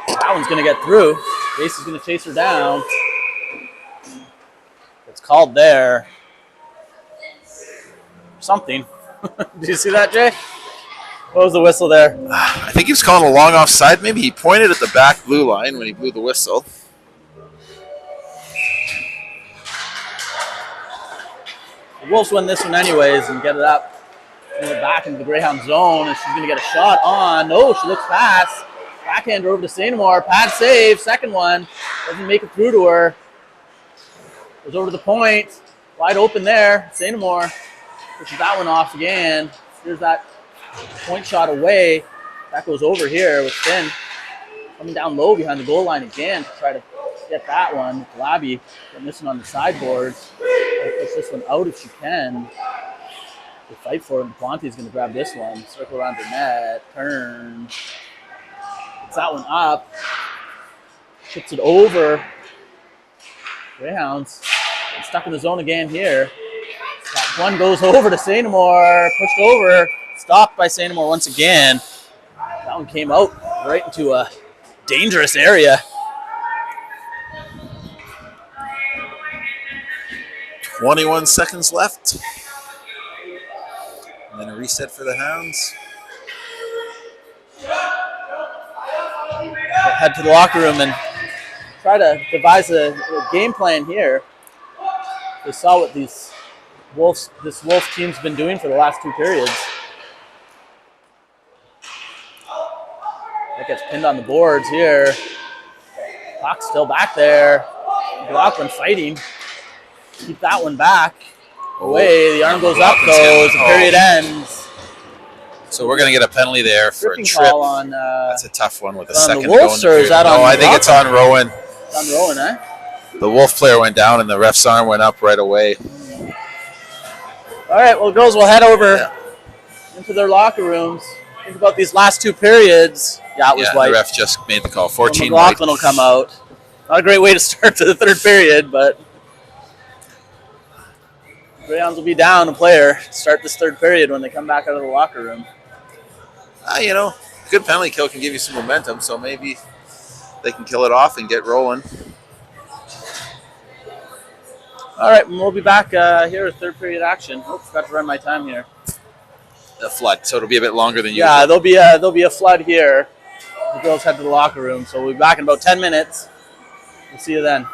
That one's going to get through. Base is going to chase her down. It's called there. Something. Did you see that, Jay? What was the whistle there? I think he was calling a long offside. Maybe he pointed at the back blue line when he blew the whistle. The Wolves win this one anyways and get it up. Move it back into the Greyhound zone, and she's going to get a shot on. No, she looks fast. Backhander over to St. Moore. Pad save. Second one. Doesn't make it through to her. Goes over to the point. Wide open there. St. Moore pushes that one off again. Here's that point shot away. That goes over here with Finn coming down low behind the goal line again to try to get that one. Labby missing on the sideboards. Push this one out if she can. To fight for it. And Ponte's going to grab this one. Circle around the net. Turn. Gets that one up. Chips it over. Greyhounds stuck in the zone again here. That one goes over to St. Moore. Pushed over. Stopped by St. Moore once again. That one came out right into a dangerous area. 21 seconds left. And then a reset for the Hounds. We'll head to the locker room and try to devise a game plan here. They saw what this Wolves team's been doing for the last two periods. That gets pinned on the boards here. Puck still back there. McLaughlin fighting. Keep that one back. Away. The arm goes up though as the period ends. So we're going to get a penalty there for a Tripping trip. call on. That's a tough one with a on second the to go in Wolves, the or period. is that on No, I think it's on Rowan. It's on Rowan, eh? The Wolf player went down and the ref's arm went up right away. All right, well, girls will head over into their locker rooms. Think about these last two periods. Yeah, it was white. The ref just made the call. 14 McLaughlin will come out. Not a great way to start to the third period, but Greyhounds will be down a player to start this third period when they come back out of the locker room. Good penalty kill can give you some momentum, so maybe they can kill it off and get rolling. All right, we'll be back here with third period action. Oh, forgot to run my time here. The flood, so it'll be a bit longer than usual. Yeah, there'll be a flood here. The girls head to the locker room, so we'll be back in about 10 minutes. We'll see you then.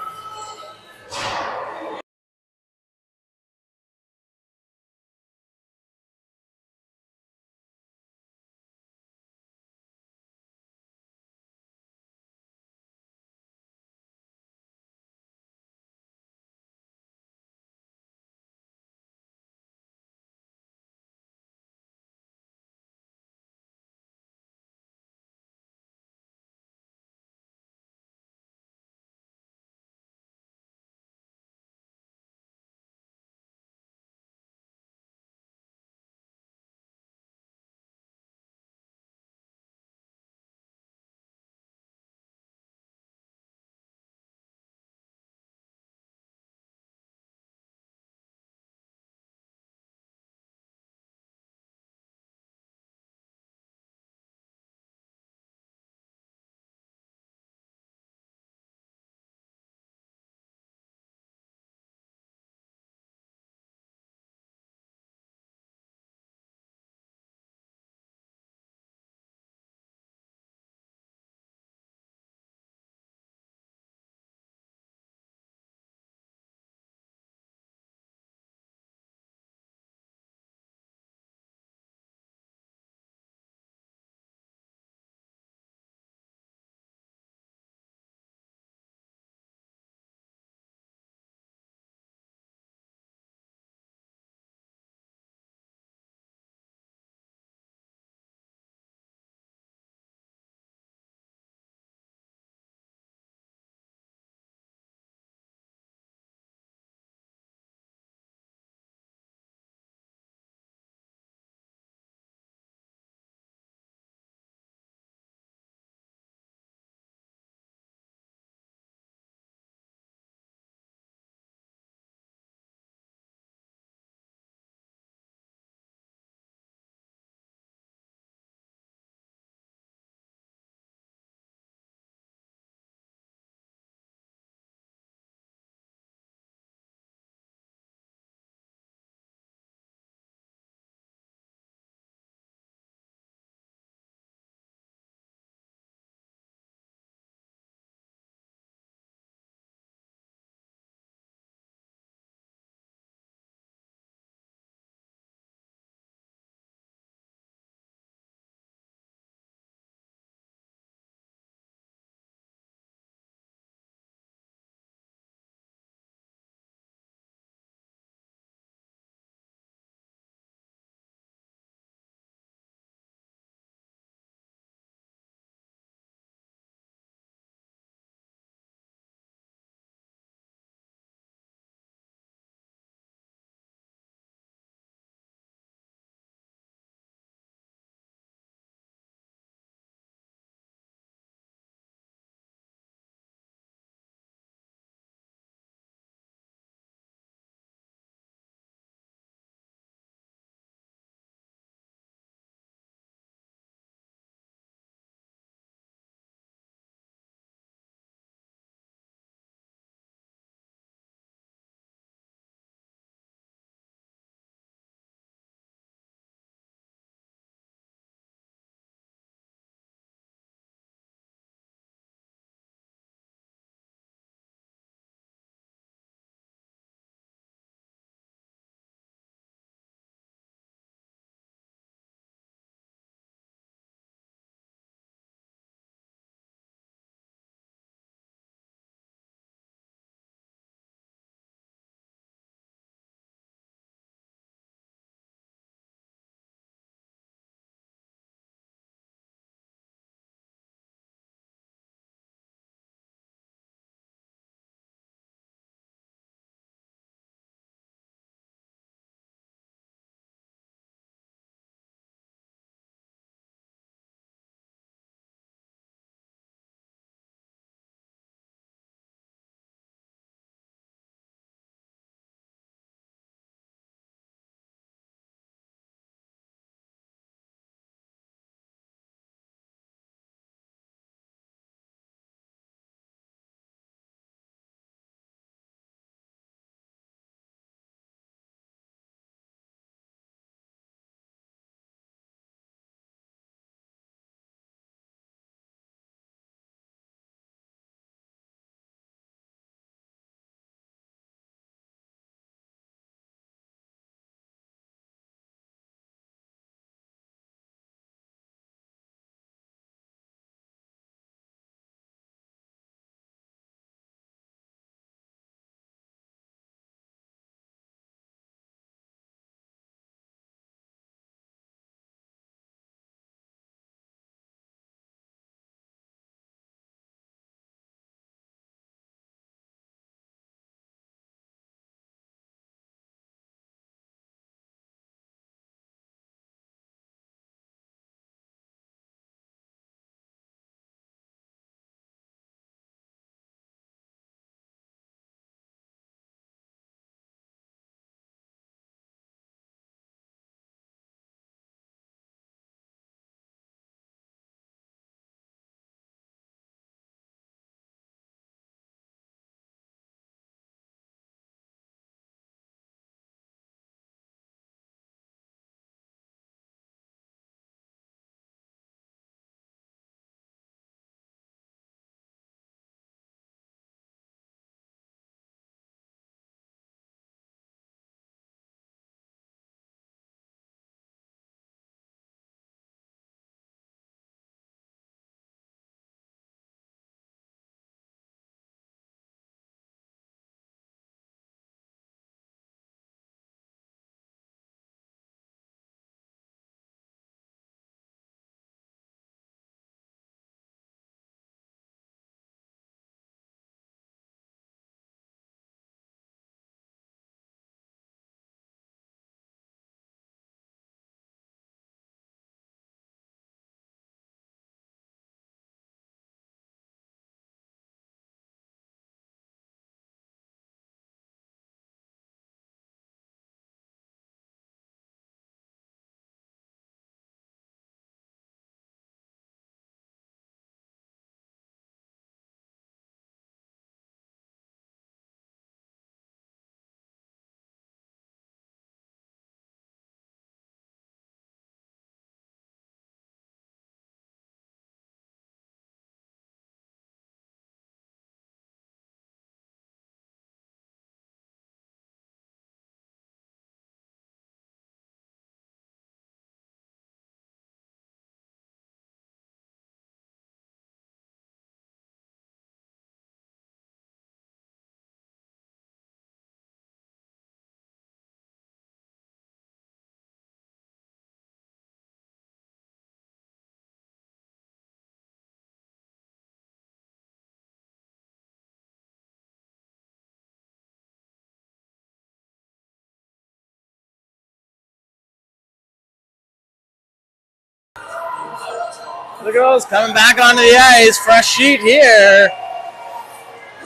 The girls coming back onto the ice. Fresh sheet here.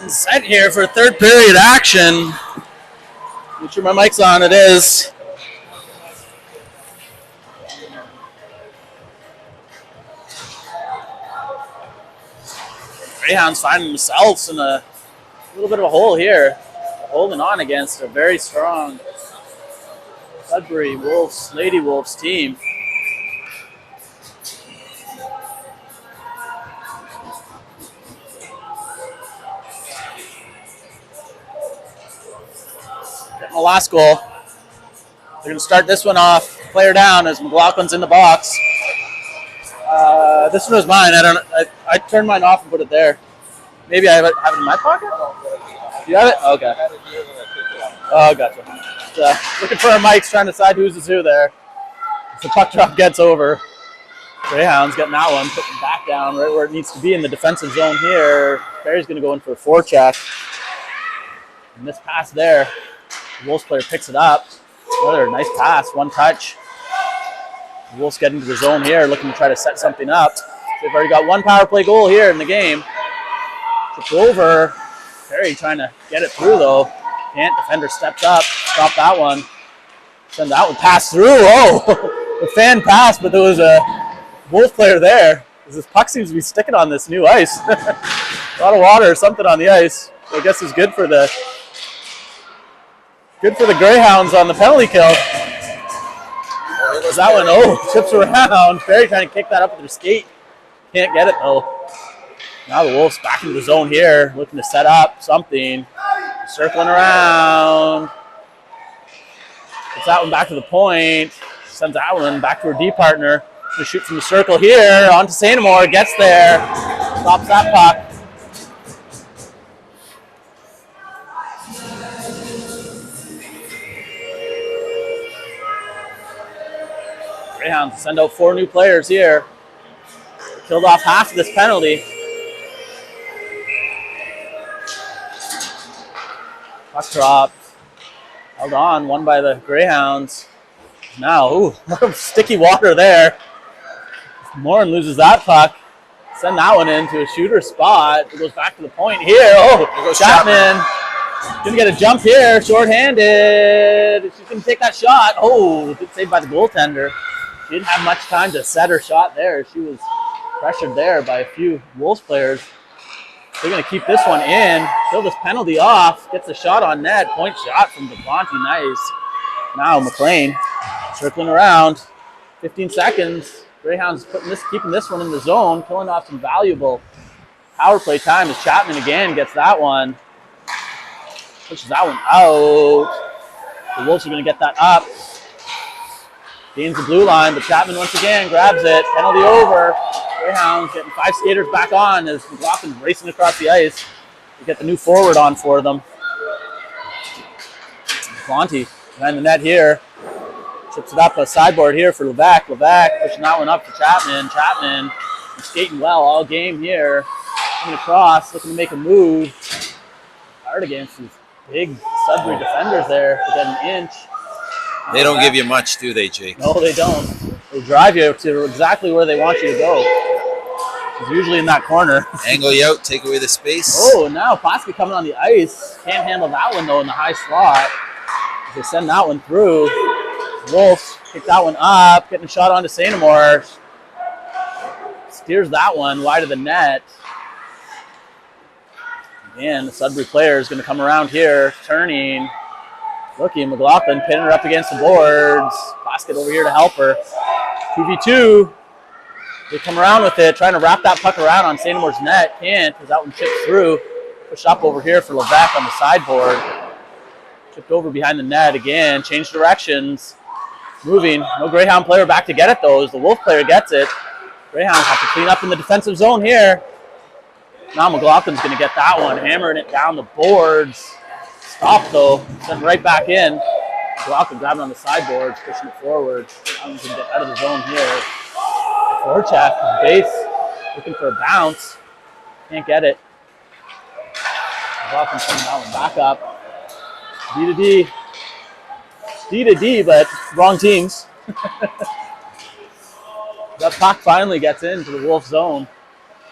And set here for third period action. Make sure my mic's on. It is. Greyhounds finding themselves in a little bit of a hole here. Holding on against a very strong Sudbury Wolves, Lady Wolves team. Getting the last goal. They're going to start this one off. Player down as McLaughlin's in the box. This one was mine. I turned mine off and put it there. Maybe I have it in my pocket? Do you have it? Okay. Oh, gotcha. Looking for our mics, trying to decide who's who there. As the puck drop gets over. Greyhounds getting that one, putting it back down right where it needs to be in the defensive zone here. Barry's going to go in for a forecheck. And this pass there, the Wolves player picks it up. Another nice pass, one touch. The Wolves get into the zone here, looking to try to set something up. They've already got one power play goal here in the game. Tipped over. Perry trying to get it through though. Can't. Defender steps up. Stop that one. Send that one pass through. Oh, the fan passed, but there was a Wolf player there. This puck seems to be sticking on this new ice. A lot of water or something on the ice. I guess it's good for the Greyhounds on the penalty kill. That one, tips around. Perry trying to kick that up with her skate. Can't get it though. Now the Wolves back into the zone here, looking to set up something. Circling around. Gets that one back to the point. Sends that one back to her D partner. Going to shoot from the circle here. On to Santamore. Gets there. Stops that puck. Greyhounds send out 4 new players here. Killed off half of this penalty. Puck dropped. Held on, won by the Greyhounds. Now, sticky water there. Morin loses that puck. Send that one into a shooter spot. It goes back to the point here. Oh, Chapman. Gonna get a jump here, short-handed. She's gonna take that shot. Oh, good save by the goaltender. She didn't have much time to set her shot there. She was pressured there by a few Wolves players. They're going to keep this one in. Fill this penalty off. Gets a shot on net. Point shot from Devontae. Nice. Now McLean circling around. 15 seconds. Greyhounds keeping this one in the zone. Killing off some valuable power play time as Chapman again gets that one. Pushes that one out. The Wolves are going to get that up. Gains the blue line, but Chapman once again grabs it. Penalty over. Greyhounds getting 5 skaters back on as McLaughlin's racing across the ice to get the new forward on for them. Conti behind the net here. Chips it up a sideboard here for Levac. Levac pushing that one up to Chapman. Chapman skating well all game here. Coming across, looking to make a move. Hard against these big Sudbury defenders there to get an inch. They don't give you much, do they, Jake? No, they don't. They drive you to exactly where they want you to go. It's usually in that corner. Angle you out, take away the space. Oh, now Plasky coming on the ice. Can't handle that one, though, in the high slot. As they send that one through. Wolves kick that one up, getting a shot onto Santamore. Steers that one wide of the net. Again, the Sudbury player is going to come around here, turning. Looking, McLaughlin pinning her up against the boards. Basket over here to help her. 2v2. They come around with it, trying to wrap that puck around on Santamore's net. Can't, because that one chips through. Pushed up over here for Levac on the sideboard. Chipped over behind the net again. Changed directions. Moving. No Greyhound player back to get it, though, as the Wolf player gets it. Greyhounds have to clean up in the defensive zone here. Now McLaughlin's going to get that one, hammering it down the boards. Stopped, though. Sent right back in. McLaughlin grabbing on the sideboards, pushing it forward. Now can get out of the zone here. Forecheck, base, looking for a bounce. Can't get it. McLaughlin sending that one back up. D to D. D to D, but wrong teams. That puck finally gets into the Wolf zone.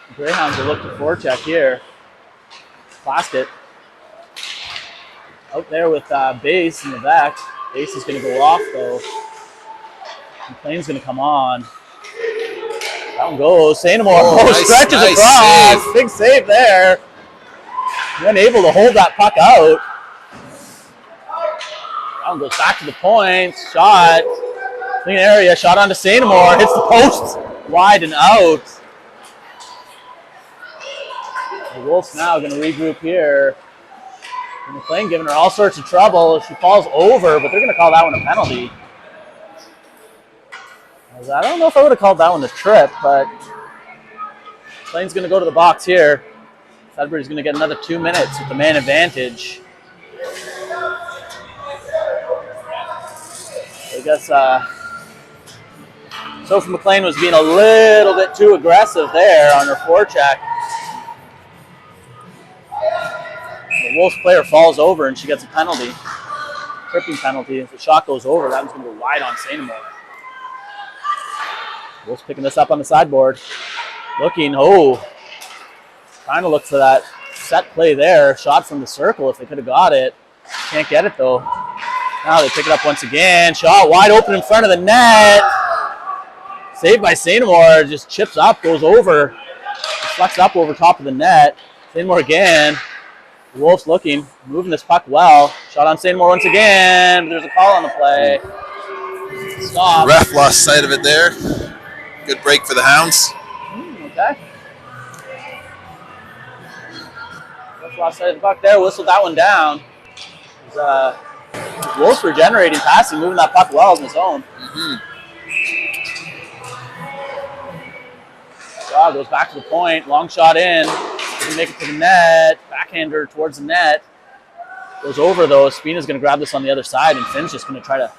The Greyhounds will look to forecheck here. Plaskett out there with Base in the back. Base is going to go off though. McLean's going to come on. That one goes. Sandomore stretches across. Save. Big save there. Unable to hold that puck out. That one goes back to the point. Shot. Clean area. Shot onto Sandomore. Hits the post. Wide and out. The Wolves now going to regroup here. McLean giving her all sorts of trouble. She falls over, but they're going to call that one a penalty. I don't know if I would have called that one a trip, but McLean's going to go to the box here. Sudbury's going to get another 2 minutes with the man advantage. I guess Sophie McLean was being a little bit too aggressive there on her forecheck. The Wolves player falls over and she gets a penalty. Tripping penalty. If the shot goes over, that one's going to go wide on Sandomore. Wolves picking this up on the sideboard. Looking, trying to look for that set play there. Shot from the circle if they could have got it. Can't get it though. Now they pick it up once again. Shot wide open in front of the net. Saved by Sandomore. Just chips up, goes over. Flex up over top of the net. Sandomore again. The Wolves looking, moving this puck well. Shot on Sandomore once again. There's a call on the play. Stop. Ref lost sight of it there. Good break for the Hounds. Okay. Ref lost sight of the puck there. Whistled that one down. Wolves were generating passing, moving that puck well in the zone. Shaw goes back to the point. Long shot in. Doesn't make it to the net. Backhander towards the net. Goes over though. Spina's going to grab this on the other side, and Finn's just going to try to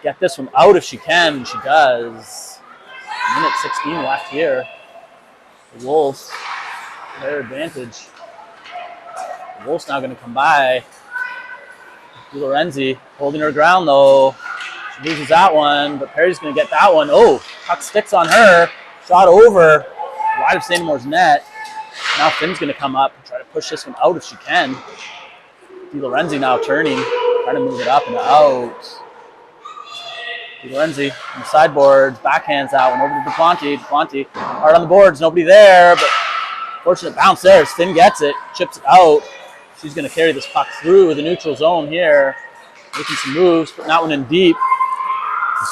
get this one out if she can. And she does. Minute 16 left here. The Wolves, their advantage. The Wolves now going to come by. Lorenzi holding her ground though. She loses that one, but Perry's going to get that one. Puck sticks on her. Shot over. Wide of Sandomore's net. Now Finn's going to come up and try to push this one out if she can. Lorenzi now turning, trying to move it up and out. Lorenzi on the sideboards, backhands that one over to DePonte. DePonte hard on the boards, nobody there, but fortunate bounce there as Finn gets it, chips it out. She's going to carry this puck through the neutral zone here, making some moves, putting that one in deep.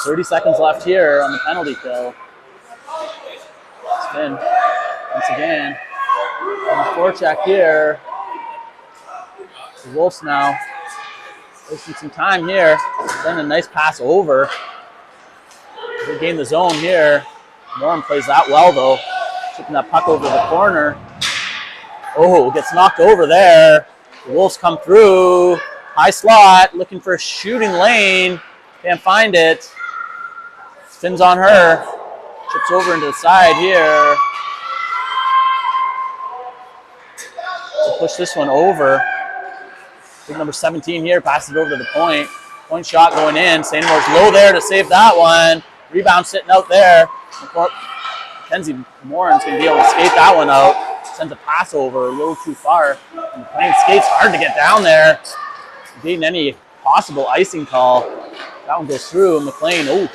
30 seconds left here on the penalty kill. Finn once again on the forecheck here. The Wolves now wasting some time here. Then a nice pass over. They gain the zone here. Moran plays that well though. Chipping that puck over the corner. Gets knocked over there. The Wolves come through. High slot, looking for a shooting lane. Can't find it. Spins on her. Chips over into the side here. To push this one over. Big number 17 here, passes it over to the point. Point shot going in. Sandomore's low there to save that one. Rebound sitting out there. Mackenzie Moran's going to be able to skate that one out. Sends a pass over a little too far. And playing skates hard to get down there. Beating any possible icing call. That one goes through. McLean,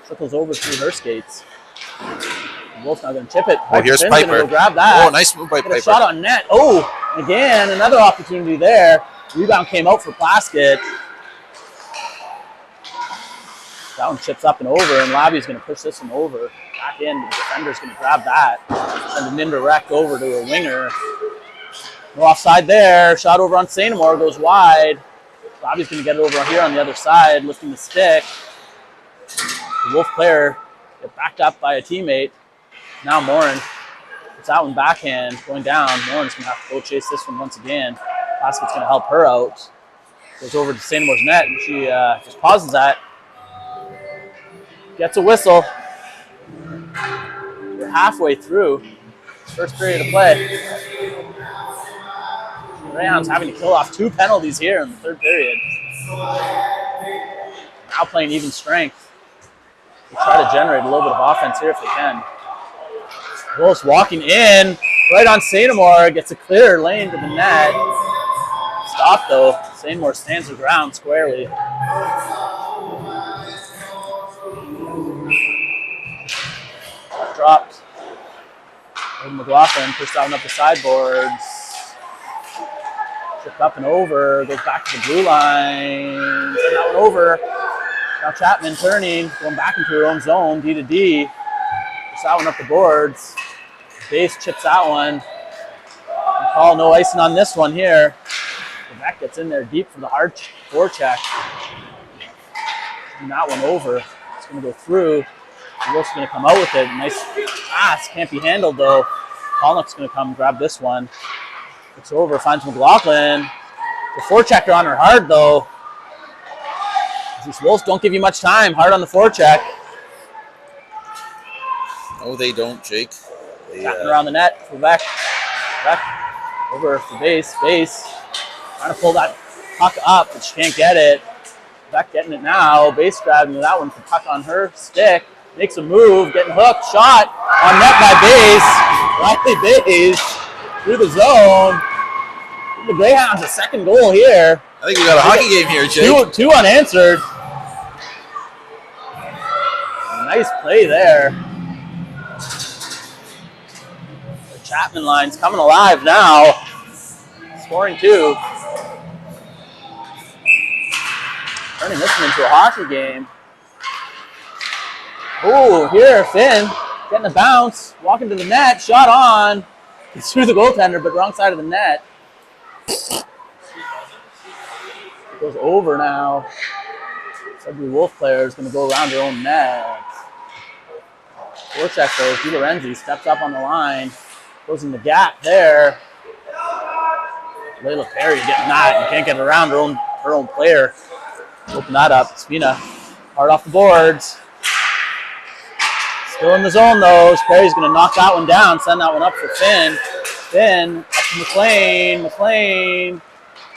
trickles over through her skates. The Wolves now going to chip it. Here's Piper. Go grab that. Nice move by Piper. Shot on net. Again, another opportunity there. Rebound came out for Plaskett. That one chips up and over, and Labby's going to push this one over. Back in, the defender's going to grab that. Send an indirect over to a winger. No offside there. Shot over on Sandomore, goes wide. Labby's going to get it over here on the other side, lifting the stick. The Wolf player get backed up by a teammate. Now Moran. It's that one backhand going down. Moran's going to have to go chase this one once again. Plaskett's going to help her out. Goes over to Sandomore's net, and she just pauses that. Gets a whistle. We're halfway through first period of play. The Greyhounds having to kill off 2 penalties here in the third period. Now playing even strength. They try to generate a little bit of offense here if they can. Wolves walking in, right on St. Amour, gets a clear lane to the net. Stop though. St. Amour stands the ground squarely. Dropped. McLaughlin pushed that one up the sideboards. Tripped up and over, goes back to the blue line. Send that one over. Now Chapman turning, going back into her own zone, D to D. Push that one up the boards. Base chips that one. Call no icing on this one here. That gets in there deep for the hard forecheck. And that one over. It's going to go through. Wolf's going to come out with it. Nice pass. Can't be handled though. Pollock's going to come grab this one. It's over. Finds McLaughlin. The forechecker on her hard though. These Wolves don't give you much time. Hard on the forecheck. No, they don't, Jake. Tapping around the net. Quebec. Over for base. Trying to pull that puck up, but she can't get it. Quebec getting it now. Base grabbing that one for puck on her stick. Makes a move, getting hooked. Shot on net by Base. Riley Base through the zone. The Greyhounds a second goal here. I think we got a hockey game here, Jake. Two unanswered. Nice play there. The Chapman line's coming alive now. Scoring 2. Turning this one into a hockey game. Oh, here, Finn getting a bounce, walking to the net, shot on. It's through the goaltender, but wrong side of the net. It goes over now. Sudbury Wolf player is going to go around her own net. Forecheck goes. Di Lorenzi steps up on the line, closing the gap there. Layla Perry getting that and can't get around her own player. Open that up. Spina hard off the boards. Still in the zone though. Perry's going to knock that one down, send that one up for Finn. Finn up to McLean. McLean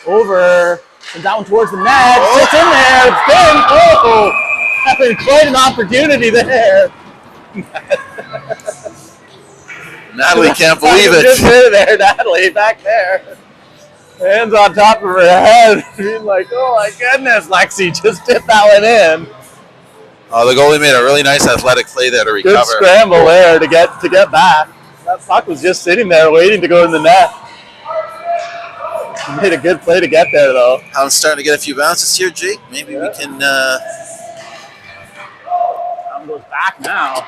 over. Sends that one towards the net. Sits in there. It's Finn. Oh, having quite an opportunity there. Natalie can't believe it. Just there, Natalie, back there. Hands on top of her head. Being like, oh my goodness, Lexi just tipped that one in. Oh, the goalie made a really nice athletic play there to recover. Good scramble there to get back. That puck was just sitting there waiting to go in the net. He made a good play to get there though. I'm starting to get a few bounces here, Jake. Maybe we can... Goes back now.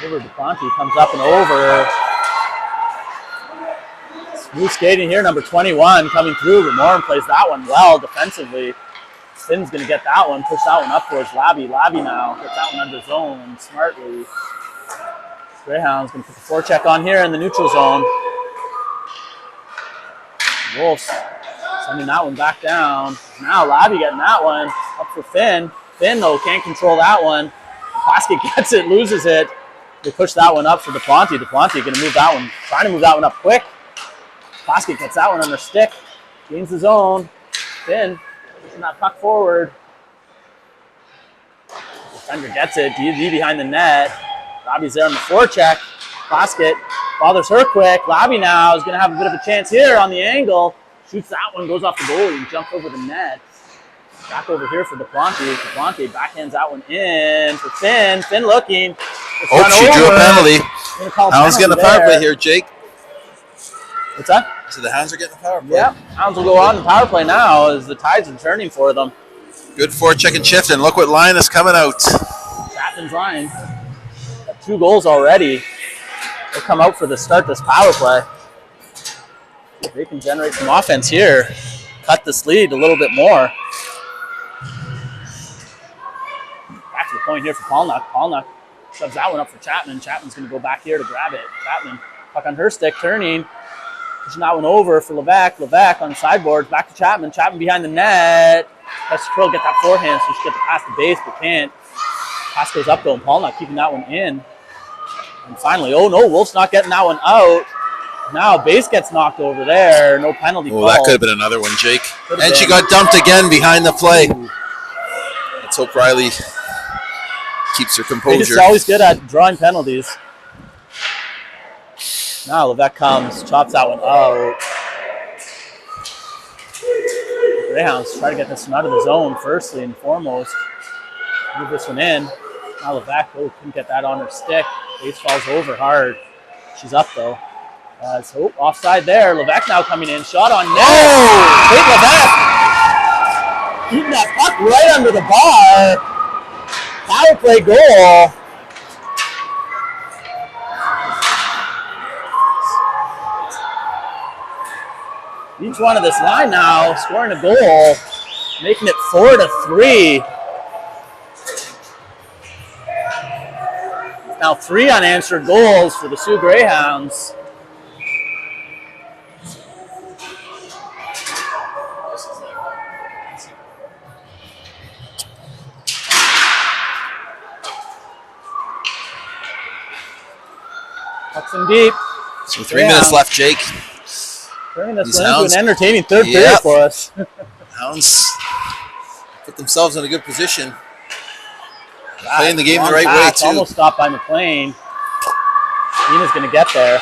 Over DePonte comes up and over. Smooth skating here, number 21 coming through, but Morin plays that one well defensively. Finn's going to get that one, push that one up towards Labby. Labby now gets that one under zone smartly. Greyhounds going to put the forecheck on here in the neutral zone. Wolves sending that one back down. Now Labby getting that one up for Finn. Finn, though, can't control that one. Plaskett gets it, loses it. They push that one up for DePonte. DePonte going to move that one, trying to move that one up quick. Plaskett gets that one on their stick. Gains the zone. Finn pushing that puck forward. Defender gets it. D behind the net. Labby's there on the forecheck. Plaskett bothers her quick. Labby now is going to have a bit of a chance here on the angle. Shoots that one, goes off the goalie and jumps over the net. Back over here for DePonte. DePonte backhands that one in for Finn. Finn looking. Oh, she drew a penalty. Hounds getting a power play here, Jake. What's that? So the Hounds are getting a power play. Yep. Hounds will go on the power play now as the tides are turning for them. Good forecheck and shift, and look what line is coming out. Chapman's line. Got 2 goals already. They'll come out for the start this power play. If they can generate some offense here, cut this lead a little bit more. Back to the point here for Polnuck. Polnuck shoves that one up for Chapman. Chapman's going to go back here to grab it. Chapman, puck on her stick, turning. Pushing that one over for Levesque. Levesque on the sideboards. Back to Chapman. Chapman behind the net. Has to get that forehand so she gets past the base, but can't. Pass goes up though, and Polnuck keeping that one in. And finally, oh no, Wolf's not getting that one out. Now base gets knocked over there. No penalty call. Oh, that could have been another one, Jake. And she got dumped again behind the play. Let's hope Riley keeps her He's composure. always good at drawing penalties. Now Levesque comes, chops that one out. Greyhounds try to get this one out of the zone firstly and foremost. Move this one in. Now Levesque couldn't get that on her stick. Base falls over hard. She's up though. So offside there. Levesque now coming in. Shot on net. Oh! Big Levesque. Keeping that puck right under the bar. Power play goal. Each one of this line now scoring a goal, making it 4-3. Now 3 unanswered goals for the Soo Greyhounds. Pucks in deep. So 3 minutes left, Jake. Turning this one into an entertaining third period for us. Hounds put themselves in a good position. Playing the game the right way, too. Almost stopped by McLean. Nina's going to get there.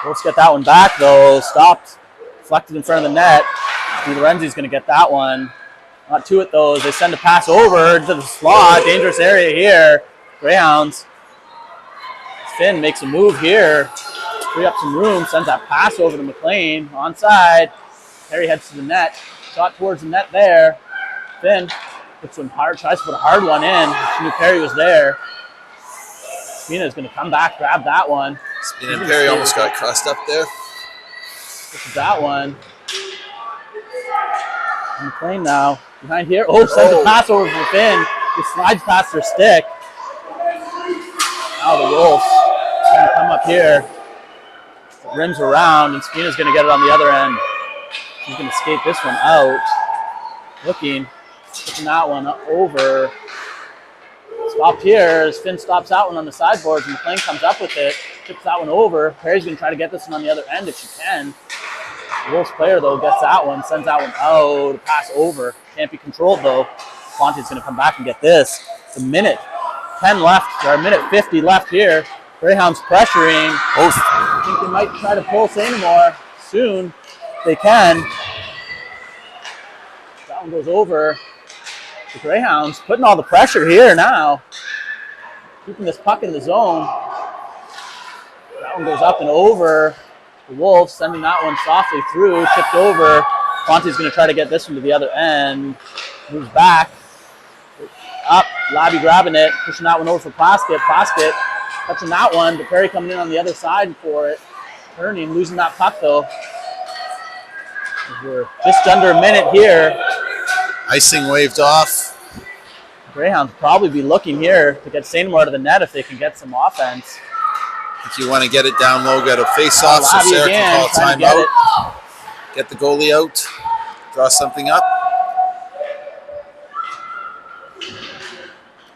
Wolves get that one back, though. Stopped. Deflected in front of the net. Lorenzi's going to get that one. Not to it, though, as they send a pass over into the slot. Dangerous area here. Greyhounds. Finn makes a move here. Free up some room, sends that pass over to McLean. Onside. Perry heads to the net. Shot towards the net there. Finn puts one hard, tries to put a hard one in. She knew Perry was there. Spina is going to come back, grab that one. Spina and Perry almost got crossed up there. This is that one. And McLean now behind here. Oh, sends a pass over for Finn. He slides past her stick. Now the Wolves going to come up here. Rims around, and Spina's going to get it on the other end. She's going to skate this one out. Looking, pushing that one over. Stopped here as Finn stops that one on the sideboards, and McLean comes up with it, tips that one over. Perry's going to try to get this one on the other end if she can. The Wolves player, though, gets that one, sends that one out, pass over. Can't be controlled, though. Fonte's going to come back and get this. It's a minute 10 left, or a minute 50 left here. Greyhounds pressuring. I think they might try to pull Sainamore soon. They can. That one goes over. The Greyhounds putting all the pressure here now. Keeping this puck in the zone. That one goes up and over. The Wolves sending that one softly through. Tipped over. Fonte's going to try to get this one to the other end. Moves back. Up. Labby grabbing it. Pushing that one over for Plaskett. Plaskett touching that one, but Perry coming in on the other side for it. Turning, losing that puck though. We're just under a minute here. Icing waved off. Greyhounds probably be looking here to get Sainamore to the net if they can get some offense. If you want to get it down low, get a face-off so Sarah can call timeout. Get the goalie out. Draw something up.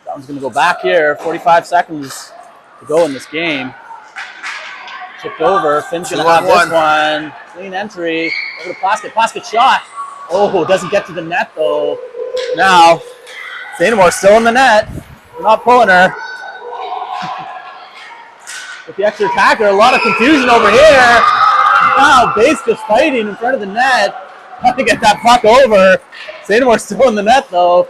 That one's going to go back here. 45 seconds to go in this game. Chipped over. Finn's going to have this one. Clean entry. Over to Plaskett. Plaskett shot. Oh, doesn't get to the net though. Now, Sainamore's still in the net. We're not pulling her. With the extra attacker, a lot of confusion over here. Now, Bates just fighting in front of the net. Trying to get that puck over. Sainamore's still in the net though.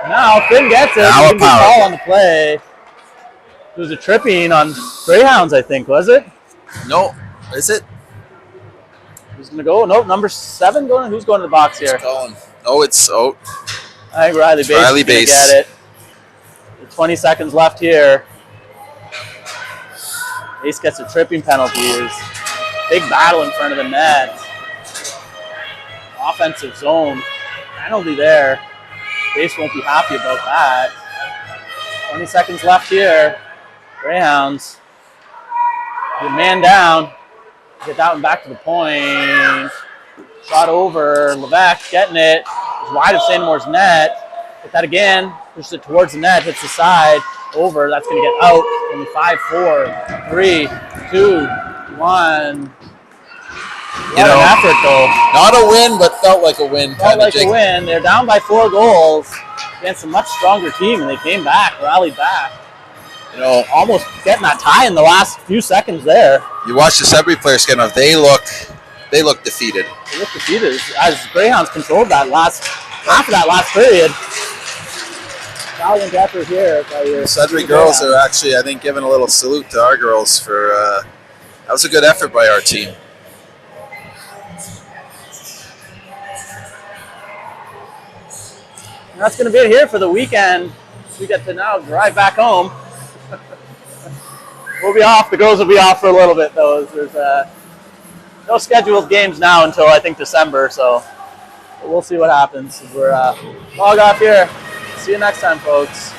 Now, Finn gets it. Now a call on the play. It was a tripping on Greyhounds, I think, was it? No. Is it? Who's going to go? Nope, number 7 going. Who's going to the box here? Oh, it's out. I think Riley Bates is going to get it. 20 seconds left here. Ace gets a tripping penalty. Big battle in front of the net. Offensive zone. Penalty there. Ace won't be happy about that. 20 seconds left here. Greyhounds. Get man down. Get that one back to the point. Shot over. Levesque getting it. It's wide of Sainamore's net. Get that again. Pushes it towards the net. Hits the side. Over. That's going to get out. Only 5, 4, 3, 2, 1. What an effort, though. Not a win, but felt like a win. Felt like a win. They're down by 4 goals. against a much stronger team, and they came back, rallied back. You know, Almost getting that tie in the last few seconds there. you watch the Sudbury players get off. They look defeated. They look defeated as Greyhounds controlled that last half of that last period. Valiant effort here by your Sudbury girls are actually, I think, giving a little salute to our girls for that was a good effort by our team. And that's going to be it here for the weekend. We get to now drive back home. We'll be off. The girls will be off for a little bit, though. There's no scheduled games now until I think December, so we'll see what happens. We're log off here. See you next time, folks.